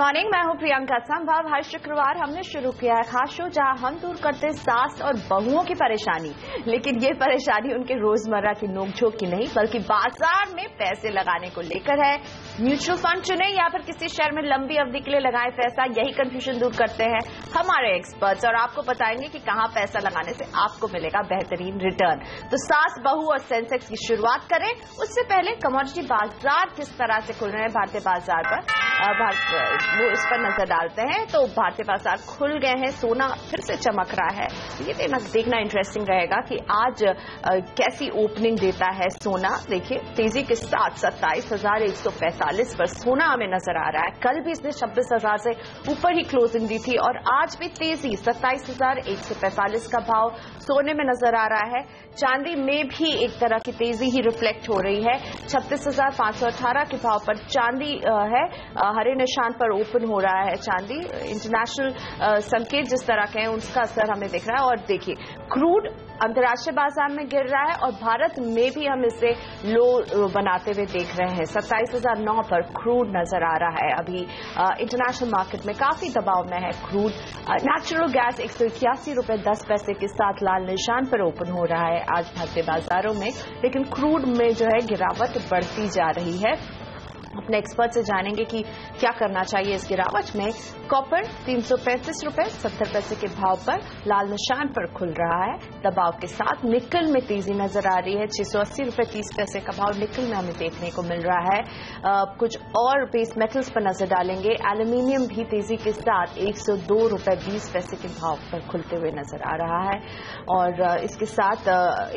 Morning, मैं हूं प्रियंका संभव। हर शुक्रवार हमने शुरू किया है खास शो जहां हम दूर करते हैं सास और बहुओं की परेशानी। लेकिन ये परेशानी उनके रोजमर्रा की नोकझोंक की नहीं बल्कि बाजार में पैसे लगाने को लेकर है। म्यूचुअल फंड चुने या फिर किसी शेयर में लंबी अवधि के लिए लगाए पैसा, यही कंफ्यूजन दूर करते हैं हमारे एक्सपर्ट्स और आपको बताएंगे कि कहां पैसा लगाने से आपको मिलेगा बेहतरीन रिटर्न। तो सास, बहू और सेंसेक्स की शुरुआत करें। उससे पहले कमोडिटी बाजार किस तरह से खुल रहे हैं भारतीय बाजार पर, वो इस पर नजर डालते हैं। तो भारतीय बाजार खुल गए हैं, सोना फिर से चमक रहा है। ये देखना इंटरेस्टिंग रहेगा कि आज कैसी ओपनिंग देता है सोना। देखिए, तेजी के साथ 27,145 पर सोना हमें नजर आ रहा है। कल भी इसने 26,000 से ऊपर ही क्लोजिंग दी थी और आज भी तेजी 27,145 का भाव सोने में नजर आ रहा है। चांदी में भी एक तरह की तेजी ही रिफ्लेक्ट हो रही है। 36,518 के भाव पर चांदी है, हरे निशान पर ओपन हो रहा है चांदी। इंटरनेशनल संकेत जिस तरह के हैं उसका असर हमें दिख रहा है। और देखिए, क्रूड अंतर्राष्ट्रीय बाजार में गिर रहा है और भारत में भी हम इसे लो बनाते हुए देख रहे हैं। 27,009 पर क्रूड नजर आ रहा है। अभी इंटरनेशनल मार्केट में काफी दबाव में है क्रूड। नेचुरल गैस 181 रुपए 10 पैसे के साथ लाल निशान पर ओपन हो रहा है आज भारतीय बाजारों में। लेकिन क्रूड में जो है गिरावट बढ़ती जा रही है। अपने एक्सपर्ट से जानेंगे कि क्या करना चाहिए इस गिरावट में। कॉपर 335 रुपए 70 पैसे के भाव पर लाल निशान पर खुल रहा है दबाव के साथ। निकल में तेजी नजर आ रही है, 680 रुपए 30 पैसे का भाव निकल में हमें देखने को मिल रहा है। कुछ और बेस मेटल्स पर नजर डालेंगे। एल्यूमिनियम भी तेजी के साथ 102 रुपए 20 पैसे के भाव पर खुलते हुए नजर आ रहा है। और इसके साथ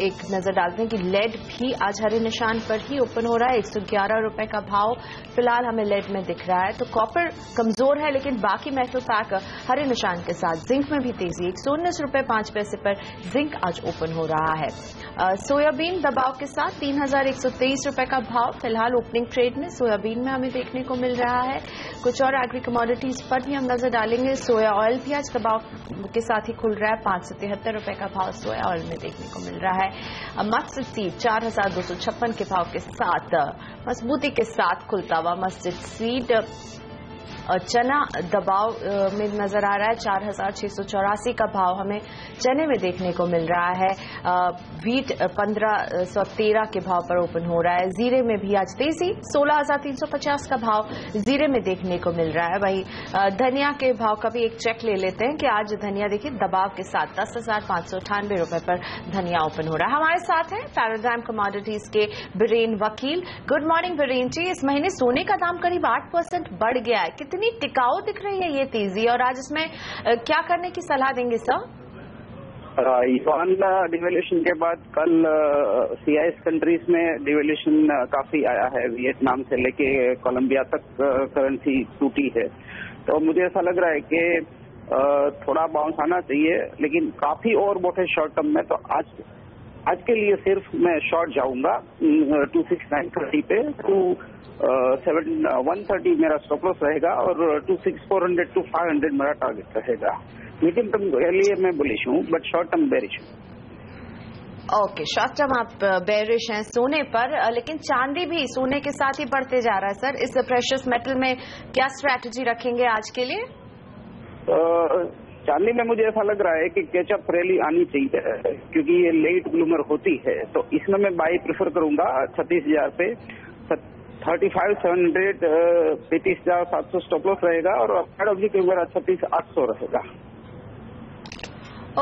एक नजर डालते हैं कि लेड भी आज हरे निशान पर ही ओपन हो रहा है। 111 रुपए का भाव फिलहाल हमें लेड में दिख रहा है। तो कॉपर कमजोर है लेकिन बाकी मेटल पैक हरे निशान के साथ। जिंक में भी तेजी 119 रुपए 5 पैसे पर जिंक आज ओपन हो रहा है। सोयाबीन दबाव के साथ 3,123 रुपए का भाव फिलहाल ओपनिंग ट्रेड में सोयाबीन में हमें देखने को मिल रहा है। कुछ और एग्री कमोडिटीज पर भी हम नजर डालेंगे। सोया ऑयल भी आज दबाव के साथ ही खुल रहा है। 573 रुपए का भाव सोया ऑयल में देखने को मिल रहा है। मस्टर्ड सीड 4,256 के भाव के साथ मजबूती के साथ खुलता हुआ मस्टर्ड सीड। चना दबाव में नजर आ रहा है। 4,684 का भाव हमें चने में देखने को मिल रहा है। व्हीट 1,513 के भाव पर ओपन हो रहा है। जीरे में भी आज तेजी 16,350 का भाव जीरे में देखने को मिल रहा है। वही धनिया के भाव का भी एक चेक ले लेते हैं कि आज धनिया देखिए दबाव के साथ 10,598 रुपए पर धनिया ओपन हो रहा है। हमारे साथ है पैराडाइम कमोडिटीज के बीरेन वकील। गुड मॉर्निंग बीरेन जी। इस महीने सोने का दाम करीब 8% बढ़ गया है। कितनी टिकाऊ दिख रही है ये तेजी और आज इसमें क्या करने की सलाह देंगे सर? युआन डिवेल्यूशन के बाद कल CIS कंट्रीज में डिवेल्यूशन काफी आया है। वियतनाम से लेके कोलंबिया तक करेंसी टूटी है। तो मुझे ऐसा लग रहा है कि थोड़ा बाउंस आना चाहिए, लेकिन काफी और बहुत शॉर्ट टर्म में। तो आज के लिए सिर्फ मैं शॉर्ट जाऊंगा 26930 पे। 130 मेरा स्टॉप लॉस रहेगा और 400 to 500 मेरा टारगेट रहेगा। मीडियम टर्म के लिए मैं बुलिश हूँ बट शॉर्ट टर्म बेरिश हूँ। ओके, शॉर्ट टर्म आप बेरिश हैं सोने पर, लेकिन चांदी भी सोने के साथ ही बढ़ते जा रहा है सर। इस प्रेशियस मेटल में क्या स्ट्रैटेजी रखेंगे आज के लिए? चांदी में मुझे ऐसा लग रहा है कि कैचअप रैली आनी चाहिए क्योंकि ये लेट ब्लूमर होती है। तो इसमें मैं बाई प्रेफर करूंगा 36,000 पे। 35,700 33,700 स्टॉप लॉस रहेगा और अपसाइड ऑब्जेक्ट के ऊपर 36,800 रहेगा।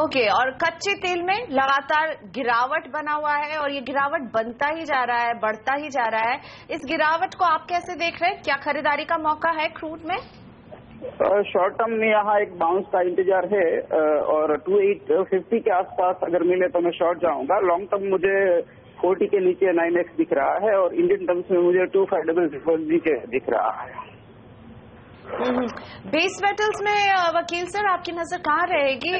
ओके, और कच्चे तेल में लगातार गिरावट बना हुआ है और ये गिरावट बनता ही जा रहा है, बढ़ता ही जा रहा है। इस गिरावट को आप कैसे देख रहे हैं? क्या खरीदारी का मौका है क्रूड में? शॉर्ट टर्म में यहाँ एक बाउंस का इंतजार है और 2850 के आसपास अगर मिले तो मैं शॉर्ट जाऊंगा। लॉन्ग टर्म मुझे 40 के नीचे 9x दिख रहा है और इंडियन टर्म्स में मुझे 2500 के दिख रहा है। बेस मेटल्स में वकील सर आपकी नजर कहाँ रहेगी?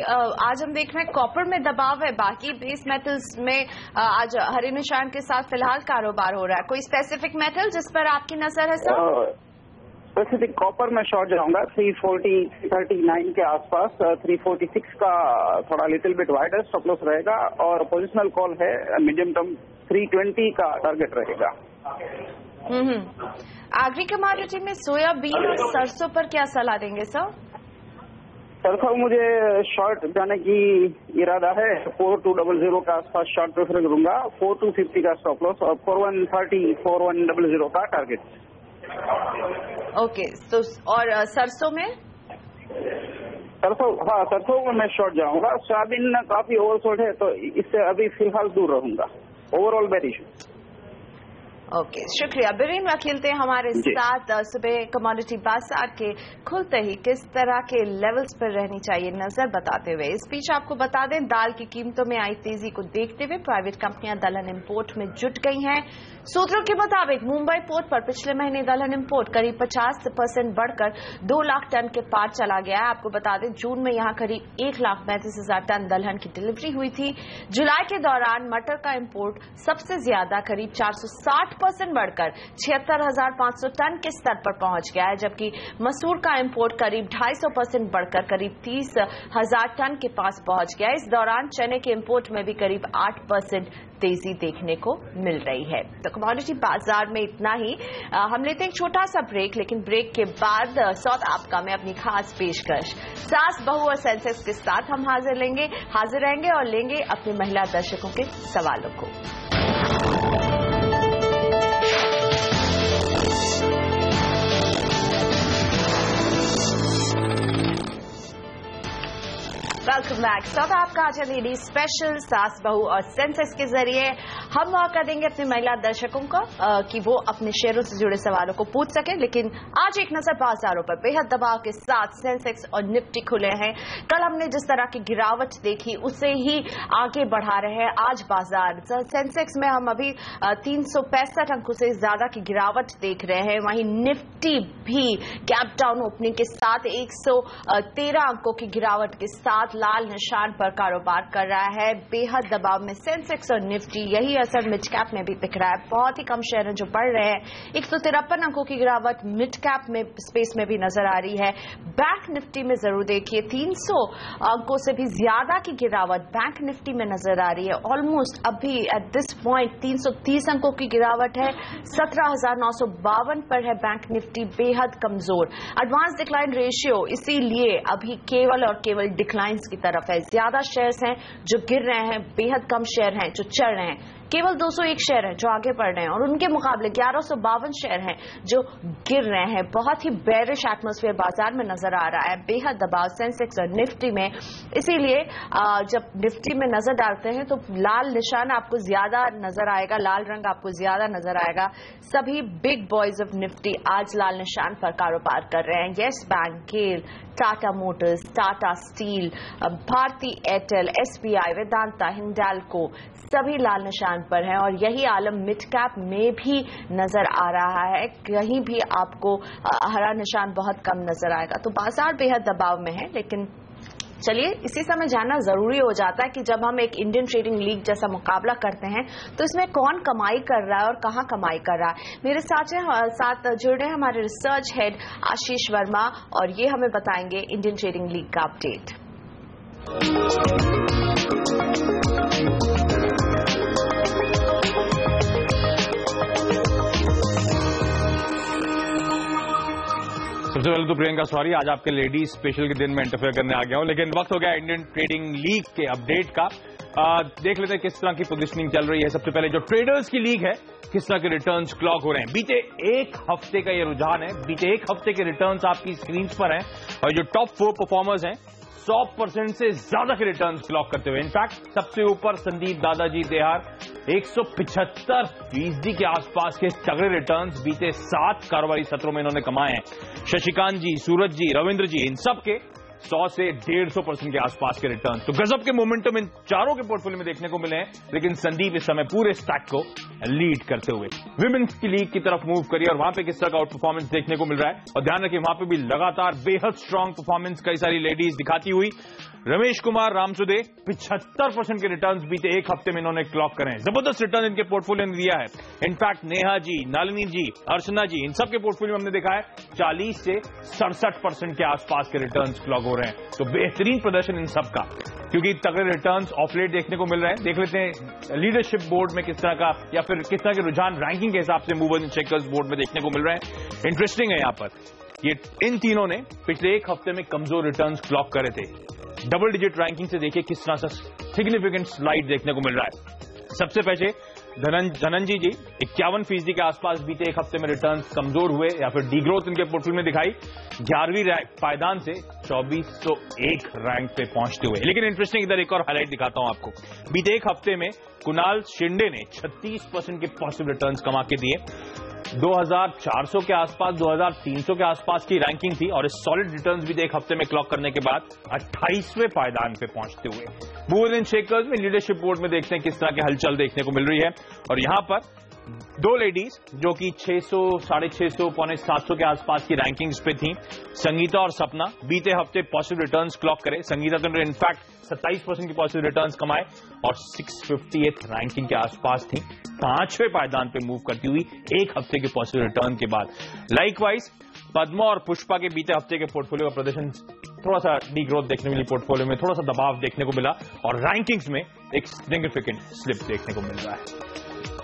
आज हम देख रहे हैं कॉपर में दबाव है, बाकी बेस मेटल्स में आज हरे निशान के साथ फिलहाल कारोबार हो रहा है। कोई स्पेसिफिक मेटल जिस पर आपकी नजर है सर? स्पेसिफिक कॉपर में शॉर्ट जाऊंगा 339 के आसपास। 346 का थोड़ा little bit wider stop loss रहेगा और पोजिशनल कॉल है मीडियम टर्म 320 का टारगेट रहेगा। एग्री कमोडिटी में सोयाबीन और सरसों पर क्या सलाह देंगे सर? सरसों मुझे शॉर्ट जाने की इरादा है। 4200 का आसपास शॉर्ट प्रेफर करूंगा, 4250 का स्टॉप लॉस और 4130 4100 का टारगेट। ओके, तो और सरसों में? सरसों में मैं शॉर्ट जाऊंगा। सोयाबीन काफी ओवरसोल्ड है तो इससे अभी फिलहाल दूर रहूंगा। Overall bearish. ओके, शुक्रिया। बिरीन वकील थे हमारे साथ सुबह कमोडिटी बाजार के खुलते ही किस तरह के लेवल्स पर रहनी चाहिए नजर बताते हुए। इस बीच आपको बता दें, दाल की कीमतों में आई तेजी को देखते हुए प्राइवेट कंपनियां दलहन इंपोर्ट में जुट गई हैं। सूत्रों के मुताबिक मुंबई पोर्ट पर पिछले महीने दलहन इंपोर्ट करीब 50% बढ़कर 2 लाख टन के पार चला गया है। आपको बता दें, जून में यहां करीब 1,35,000 टन दलहन की डिलीवरी हुई थी। जुलाई के दौरान मटर का इंपोर्ट सबसे ज्यादा करीब 460% बढ़कर 76,500 टन के स्तर पर पहुंच गया है, जबकि मसूर का इंपोर्ट करीब 250% बढ़कर करीब 30,000 टन के पास पहुंच गया है। इस दौरान चने के इंपोर्ट में भी करीब 8% तेजी देखने को मिल रही है। तो कमोडिटी बाजार में इतना ही। हम लेते हैं एक छोटा सा ब्रेक, लेकिन ब्रेक के बाद साउथ आफ्रिका में अपनी खास पेशकश सास बहू और सेंसेक्स के साथ हम हाजिर रहेंगे और लेंगे अपने महिला दर्शकों के सवालों को। Welcome back. साउथ आफ्रिका आज लेडी स्पेशल सास बहू और सेंसेक्स के जरिए हम मौका देंगे अपने महिला दर्शकों को कि वो अपने शेयरों से जुड़े सवालों को पूछ सकें। लेकिन आज एक नजर बाजारों पर बेहद दबाव के साथ सेंसेक्स और निफ्टी खुले हैं। कल हमने जिस तरह की गिरावट देखी उसे ही आगे बढ़ा रहे हैं आज बाजार। सेंसेक्स में हम अभी 365 अंकों से ज्यादा की गिरावट देख रहे हैं। वहीं निफ्टी भी गैप डाउन ओपनिंग के साथ 113 अंकों की गिरावट के साथ लाल निशान पर कारोबार कर रहा है। बेहद दबाव में सेंसेक्स और निफ्टी, यही असर मिड कैप में भी दिख रहा है। बहुत ही कम शेयर जो बढ़ रहे हैं। 153 अंकों की गिरावट मिड कैप में स्पेस में भी नजर आ रही है। बैंक निफ्टी में जरूर देखिए 300 अंकों से भी ज्यादा की गिरावट बैंक निफ्टी में नजर आ रही है। ऑलमोस्ट अभी एट दिस पॉइंट 330 अंकों की गिरावट है। 17,952 पर है बैंक निफ्टी, बेहद कमजोर। एडवांस डिक्लाइन रेशियो इसीलिए अभी केवल और केवल डिक्लाइन की तरफ है। ज्यादा शेयर्स हैं जो गिर रहे हैं, बेहद कम शेयर हैं जो चढ़ रहे हैं। केवल 201 शेयर हैं जो आगे बढ़ रहे हैं और उनके मुकाबले 1152 शेयर हैं जो गिर रहे हैं। बहुत ही बेरिश एटमॉस्फेयर बाजार में नजर आ रहा है। बेहद दबाव सेंसेक्स और निफ्टी में। इसीलिए जब निफ्टी में नजर डालते हैं तो लाल निशान आपको ज्यादा नजर आएगा, लाल रंग आपको ज्यादा नजर आएगा। सभी बिग बॉयज ऑफ निफ्टी आज लाल निशान पर कारोबार कर रहे हैं। Yes Bank, GAIL, Tata Motors, Tata Steel, Bharti Airtel, SBI, Vedanta, Hindalco सभी लाल निशान पर हैं और यही आलम मिड कैप में भी नजर आ रहा है। कहीं भी आपको हरा निशान बहुत कम नजर आएगा। तो बाजार बेहद दबाव में है। लेकिन चलिए, इसी समय जानना जरूरी हो जाता है कि जब हम एक इंडियन ट्रेडिंग लीग जैसा मुकाबला करते हैं तो इसमें कौन कमाई कर रहा है और कहां कमाई कर रहा है। मेरे साथ जुड़े हैं हमारे रिसर्च हेड आशीष वर्मा और ये हमें बताएंगे इंडियन ट्रेडिंग लीग का अपडेट। सबसे पहले तो प्रियंका सॉरी, आज आपके लेडीज स्पेशल के दिन में इंटरफेयर करने आ गया हूं, लेकिन वक्त हो गया इंडियन ट्रेडिंग लीग के अपडेट का। देख लेते हैं किस तरह की पोजीशनिंग चल रही है। सबसे पहले जो ट्रेडर्स की लीग है, किस तरह के रिटर्न्स क्लॉक हो रहे हैं। बीते एक हफ्ते का ये रुझान है। बीते एक हफ्ते के रिटर्न्स आपकी स्क्रीन पर हैं और जो टॉप 4 परफॉर्मर्स हैं 100% से ज्यादा के रिटर्न्स क्लॉक करते हुए, इनफैक्ट सबसे ऊपर संदीप दादाजी देहार 175% के आसपास के तगड़े रिटर्न्स बीते 7 कारोबारी सत्रों में इन्होंने कमाए हैं। शशिकांत जी, सूरज जी, रविंद्र जी, इन सब के 100 से 150% के आसपास के रिटर्न। तो गजब के मोमेंटम इन चारों के पोर्टफोलियो में देखने को मिले हैं। लेकिन संदीप इस समय पूरे स्टैक को लीड करते हुए विमेंस की लीग की तरफ मूव करिए और वहां पे किस तरह का आउट परफॉर्मेंस देखने को मिल रहा है। और ध्यान रखिए, वहां पे भी लगातार बेहद स्ट्रांग परफॉर्मेंस कई सारी लेडीज दिखाती हुई। रमेश कुमार रामसुदे 75% के रिटर्न्स बीते एक हफ्ते में इन्होंने क्लॉक करे हैं। जबरदस्त रिटर्न इनके पोर्टफोलियो ने दिया है। इनफैक्ट नेहा जी, नालिनी जी, अर्चना जी, इन सबके पोर्टफोलियो में हमने देखा है 40 से 67% के आसपास के रिटर्न्स क्लॉक हो रहे हैं। तो बेहतरीन प्रदर्शन इन सबका। क्योंकि तगड़े रिटर्न्स ऑफ लेट देखने को मिल रहे हैं। देख लेते हैं लीडरशिप बोर्ड में किस तरह का या फिर किस तरह के रुझान रैंकिंग के हिसाब से मूवर्स एंड शेकर्स बोर्ड में देखने को मिल रहे हैं। इंटरेस्टिंग है यहाँ पर ये इन तीनों ने पिछले एक हफ्ते में कमजोर रिटर्न्स क्लॉक करे थे। डबल डिजिट रैंकिंग से देखिए किस तरह से सिग्निफिकेंट स्लाइड देखने को मिल रहा है। सबसे पहले धनंजय जी 51% के आसपास बीते एक हफ्ते में रिटर्न्स कमजोर हुए या फिर डीग्रोथ इनके पोर्टफोलियो में दिखाई, 11वीं पायदान से 2401 रैंक पे पहुंचते हुए। लेकिन इंटरेस्टिंग इधर एक और हाईलाइट दिखाता हूं आपको। बीते एक हफ्ते में कुणाल शिंदे ने 36% के पॉजिटिव रिटर्न्स कमा के दिए। 2400 के आसपास 2300 के आसपास की रैंकिंग थी और इस सॉलिड रिटर्न्स भी एक हफ्ते में क्लॉक करने के बाद 28वें पायदान पे पहुंचते हुए मूवर्स एंड शेकर्स में लीडरशिप बोर्ड में देखते हैं किस तरह की हलचल देखने को मिल रही है। और यहां पर दो लेडीज जो कि 600, 650, 750 के आसपास की रैंकिंग्स पे थी, संगीता और सपना, बीते हफ्ते पॉजिटिव रिटर्न्स क्लॉक करे। संगीता तो इनफैक्ट 27% की पॉजिटिव रिटर्न्स कमाए और 658th रैंकिंग के आसपास थी, 5वें पायदान पे मूव करती हुई एक हफ्ते के पॉजिटिव रिटर्न के बाद। लाइकवाइज पद्मा और पुष्पा के बीते हफ्ते के पोर्टफोलियो का प्रदर्शन थोड़ा सा डीग्रोथ देखने मिली, पोर्टफोलियो में थोड़ा सा दबाव देखने को मिला और रैंकिंग्स में एक सिग्निफिकेंट स्लिप देखने को मिल रहा है।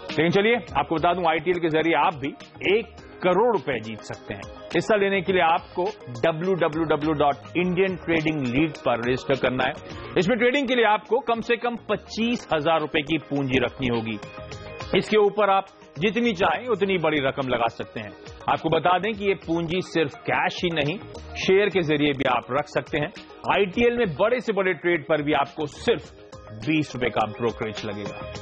लेकिन चलिए आपको बता दूं, आईटीएल के जरिए आप भी 1 करोड़ रुपए जीत सकते हैं। हिस्सा लेने के लिए आपको www.indiantradingleague पर रजिस्टर करना है। इसमें ट्रेडिंग के लिए आपको कम से कम 25,000 रुपए की पूंजी रखनी होगी। इसके ऊपर आप जितनी चाहें उतनी बड़ी रकम लगा सकते हैं। आपको बता दें कि ये पूंजी सिर्फ कैश ही नहीं, शेयर के जरिए भी आप रख सकते हैं। आईटीएल में बड़े से बड़े ट्रेड पर भी आपको सिर्फ 20 रुपए का ब्रोकरेज लगेगा।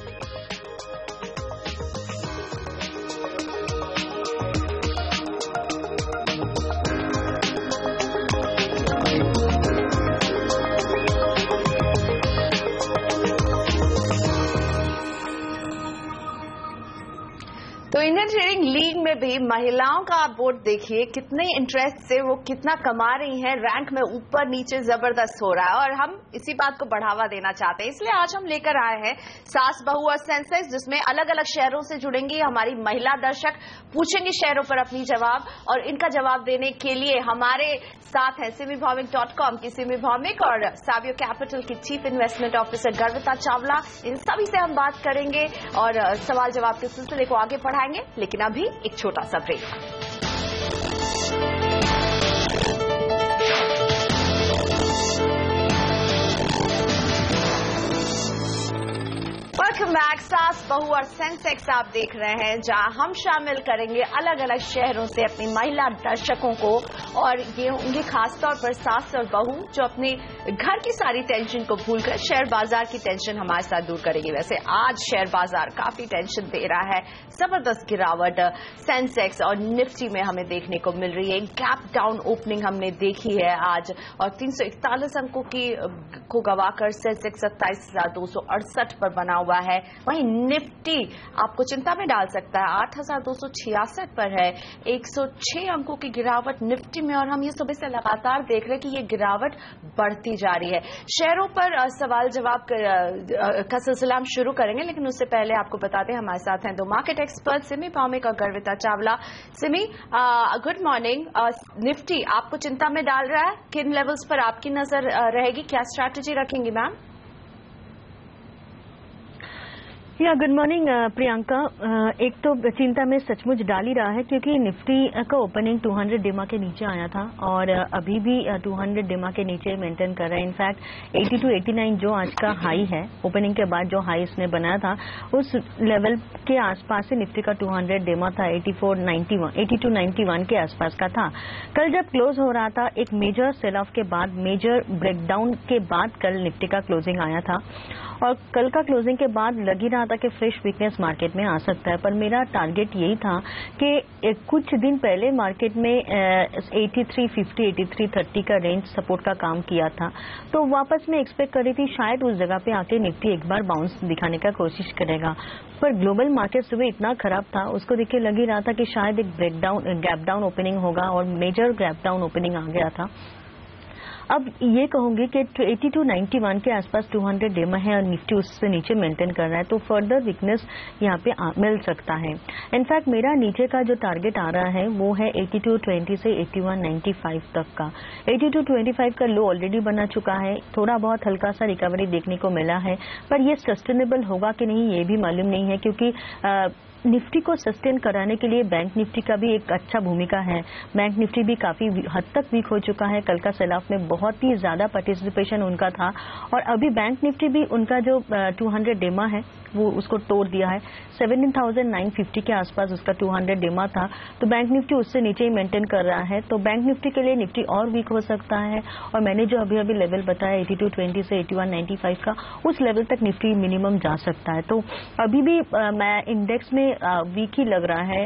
तो इंडियन ट्रेडिंग लीग में भी महिलाओं का आप वोट देखिए, कितने इंटरेस्ट से वो कितना कमा रही हैं, रैंक में ऊपर नीचे जबरदस्त हो रहा है और हम इसी बात को बढ़ावा देना चाहते हैं। इसलिए आज हम लेकर आए हैं सास बहू और सेंसेक्स, जिसमें अलग अलग शहरों से जुड़ेंगी हमारी महिला दर्शक, पूछेंगे शहरों पर अपनी जवाब और इनका जवाब देने के लिए हमारे साथ है simivomik.com की सिमी भौमिक और सावियो कैपिटल की chief investment officer Garvita Chawla. इन सभी से हम बात करेंगे और सवाल जवाब के सिलसिले को आगे बढ़ाएंगे। लेकिन अभी एक छोटा सा ब्रेक। Welcome back. सास बहू और सेंसेक्स आप देख रहे हैं, जहां हम शामिल करेंगे अलग अलग शहरों से अपनी महिला दर्शकों को और ये होंगे खासतौर पर सास और बहू जो अपने घर की सारी टेंशन को भूलकर शेयर बाजार की टेंशन हमारे साथ दूर करेंगे। वैसे आज शेयर बाजार काफी टेंशन दे रहा है, जबरदस्त गिरावट सेंसेक्स और निफ्टी में हमें देखने को मिल रही है। गैप डाउन ओपनिंग हमने देखी है आज और 341 अंकों को गवाकर सेंसेक्स 27,268 पर बना हुआ है। वहीं निफ्टी आपको चिंता में डाल सकता है, 8,266 पर है, 106 अंकों की गिरावट निफ्टी में और हम ये सुबह से लगातार देख रहे हैं कि ये गिरावट बढ़ती जा रही है। शेयरों पर सवाल जवाब का सिलसिला हम शुरू करेंगे, लेकिन उससे पहले आपको बता दें हमारे साथ हैं दो मार्केट एक्सपर्ट सिमी भौमिक और Garvita Chawla. Simi, good morning. Nifty आपको चिंता में डाल रहा है, किन लेवल्स पर आपकी नजर रहेगी, क्या स्ट्रैटेजी रखेंगी मैम? या गुड मॉर्निंग प्रियंका। एक तो चिंता में सचमुच डाल ही रहा है क्योंकि निफ्टी का ओपनिंग 200 डिमा के नीचे आया था और अभी भी 200 डिमा के नीचे मेंटेन कर रहा है। इनफैक्ट 82-89 जो आज का हाई है, ओपनिंग के बाद जो हाई इसने बनाया था उस लेवल के आसपास से निफ्टी का 200 डिमा था, 82-91 के आसपास का था। कल जब क्लोज हो रहा था एक मेजर सेल ऑफ के बाद, मेजर ब्रेकडाउन के बाद कल निफ्टी का क्लोजिंग आया था और कल का क्लोजिंग के बाद लग ही रहा था कि फ्रेश वीकनेस मार्केट में आ सकता है। पर मेरा टारगेट यही था कि कुछ दिन पहले मार्केट में 8350, 8330 का रेंज सपोर्ट का काम किया था, तो वापस मैं एक्सपेक्ट कर रही थी शायद उस जगह पे आके निफ्टी एक बार बाउंस दिखाने का कोशिश करेगा। पर ग्लोबल मार्केट सुबह इतना खराब था, उसको देख के लग ही रहा था कि शायद एक गैप डाउन ओपनिंग होगा और मेजर गैप डाउन ओपनिंग आ गया था। अब ये कहूंगी कि 8291 के आसपास 200 डेमा है और निफ्टी उससे नीचे मेंटेन कर रहा है, तो फर्दर वीकनेस यहाँ पे मिल सकता है। इनफैक्ट मेरा नीचे का जो टारगेट आ रहा है वो है 8220 से 8195 तक का। 8225 का लो ऑलरेडी बना चुका है, थोड़ा बहुत हल्का सा रिकवरी देखने को मिला है, पर ये सस्टेनेबल होगा कि नहीं ये भी मालूम नहीं है, क्योंकि निफ्टी को सस्टेन कराने के लिए बैंक निफ्टी का भी एक अच्छा भूमिका है। बैंक निफ्टी भी काफी हद तक वीक हो चुका है, कल का सेल ऑफ में बहुत ही ज्यादा पार्टिसिपेशन उनका था, और अभी बैंक निफ्टी भी उनका जो 200 डेमा है वो उसको तोड़ दिया है। 17,950 के आसपास उसका 200 डेमा था, तो बैंक निफ्टी उससे नीचे ही मेंटेन कर रहा है, तो बैंक निफ्टी के लिए निफ्टी और वीक हो सकता है। और मैंने जो अभी लेवल बताया 8220 से 8195 का, उस लेवल तक निफ्टी मिनिमम जा सकता है। तो अभी भी मैं इंडेक्स में वीक ही लग रहा है।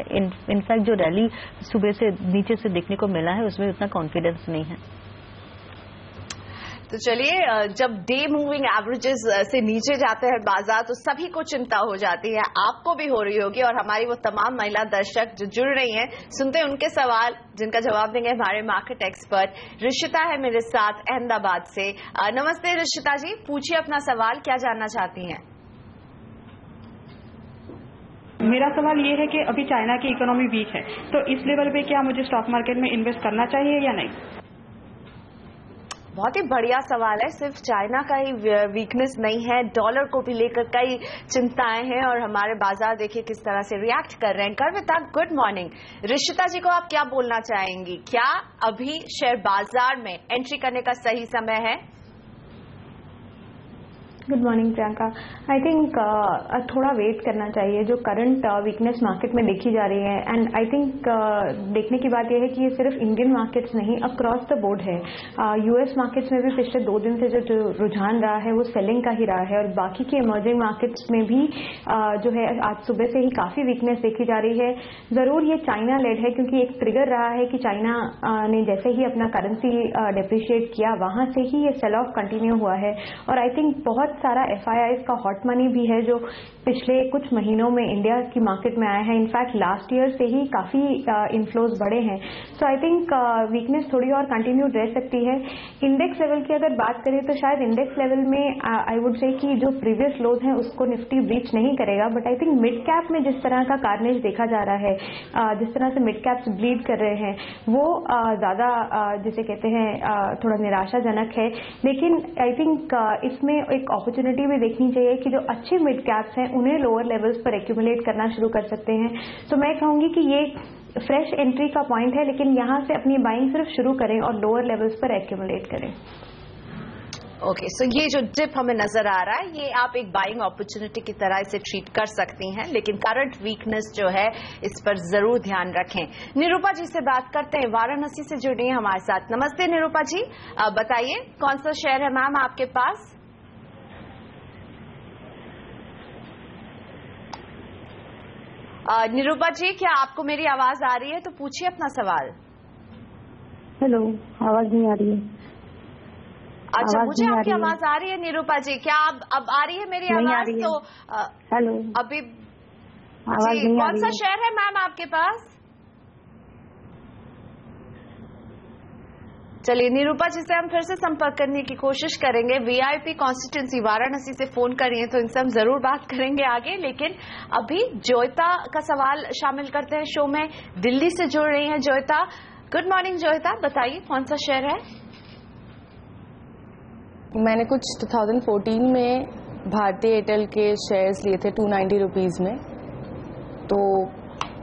इनफैक्ट जो रैली सुबह से नीचे से देखने को मिला है उसमें उतना कॉन्फिडेंस नहीं है। तो चलिए, जब डे मूविंग एवरेजेस से नीचे जाते हैं बाजार तो सभी को चिंता हो जाती है, आपको भी हो रही होगी, और हमारी वो तमाम महिला दर्शक जो जुड़ रही हैं, सुनते हैं उनके सवाल जिनका जवाब देंगे हमारे मार्केट एक्सपर्ट ऋषिता है मेरे साथ अहमदाबाद से। नमस्ते ऋषिता जी, पूछिए अपना सवाल, क्या जानना चाहती हैं? मेरा सवाल ये है कि अभी चाइना की इकोनॉमी वीक है, तो इस लेवल पे क्या मुझे स्टॉक मार्केट में इन्वेस्ट करना चाहिए या नहीं? बहुत ही बढ़िया सवाल है। सिर्फ चाइना का ही वीकनेस नहीं है, डॉलर को भी लेकर कई चिंताएं हैं, और हमारे बाजार देखिए किस तरह से रिएक्ट कर रहे हैं। Garvita, good morning. ऋषिता जी को आप क्या बोलना चाहेंगी? क्या अभी शेयर बाजार में एंट्री करने का सही समय है? Good morning Priyanka. I think थोड़ा वेट करना चाहिए। जो करंट वीकनेस मार्केट में देखी जा रही है, एंड आई थिंक देखने की बात यह है कि ये सिर्फ इंडियन मार्केट्स नहीं, अक्रॉस द बोर्ड है। यूएस मार्केट्स में भी पिछले 2 दिन से जो रुझान रहा है वो सेलिंग का ही रहा है, और बाकी के इमर्जिंग मार्केट्स में भी जो है आज सुबह से ही काफी वीकनेस देखी जा रही है। जरूर ये चाइना लेड है, क्योंकि एक ट्रिगर रहा है कि चाइना ने जैसे ही अपना करेंसी डेप्रिशिएट किया वहां से ही ये सेल ऑफ कंटिन्यू हुआ है। और आई थिंक बहुत सारा FIIs का हॉट मनी भी है जो पिछले कुछ महीनों में इंडिया की मार्केट में आया है। इनफैक्ट लास्ट ईयर से ही काफी इनफ्लोज बढ़े हैं। सो आई थिंक वीकनेस थोड़ी और कंटिन्यूड रह सकती है। इंडेक्स लेवल की अगर बात करें तो शायद इंडेक्स लेवल में आई वुड से कि जो प्रीवियस लोज हैं उसको निफ्टी ब्रीच नहीं करेगा, but I think mid cap में जिस तरह का कार्नेज देखा जा रहा है, जिस तरह से मिड कैप्स ब्लीड कर रहे हैं, वो ज्यादा जिसे कहते हैं थोड़ा निराशाजनक है। लेकिन आई थिंक इसमें एक अपॉर्चुनिटी भी देखनी चाहिए कि जो अच्छे मिड कैप्स हैं उन्हें लोअर लेवल्स पर एक्यूमुलेट करना शुरू कर सकते हैं। तो मैं कहूंगी कि ये फ्रेश एंट्री का पॉइंट है, लेकिन यहां से अपनी बाइंग सिर्फ शुरू करें और लोअर लेवल्स पर एक्यूमुलेट करें। ओके, सो ये जो डिप हमें नजर आ रहा है ये आप एक बाइंग अपॉर्चुनिटी की तरह इसे ट्रीट कर सकती हैं, लेकिन करंट वीकनेस जो है इस पर जरूर ध्यान रखें। निरूपा जी से बात करते हैं, वाराणसी से जुड़ी हैं हमारे साथ। नमस्ते निरूपा जी, बताइए कौन सा शेयर है मैम आपके पास? निरूपा जी, क्या आपको मेरी आवाज आ रही है? तो पूछिए अपना सवाल। हेलो, आवाज नहीं आ रही है। अच्छा, मुझे आपकी आवाज आ रही है निरूपा जी। क्या अब आ रही है मेरी आवाज? तो हेलो, अभी आवाज नहीं आ रही है। कौन सा शेयर है मैम आपके पास? चलिए निरूपा जी से हम फिर से संपर्क करने की कोशिश करेंगे। VIP कॉन्स्टिट्यूंसी वाराणसी से फोन कर रही है, तो इनसे हम जरूर बात करेंगे आगे। लेकिन अभी जोयता का सवाल शामिल करते हैं शो में। दिल्ली से जुड़ रही हैं जोयता। गुड मॉर्निंग जोयता, बताइए कौन सा शेयर है? मैंने कुछ 2014 में भारतीय एयरटेल के शेयर्स लिए थे 290 रुपीज में, तो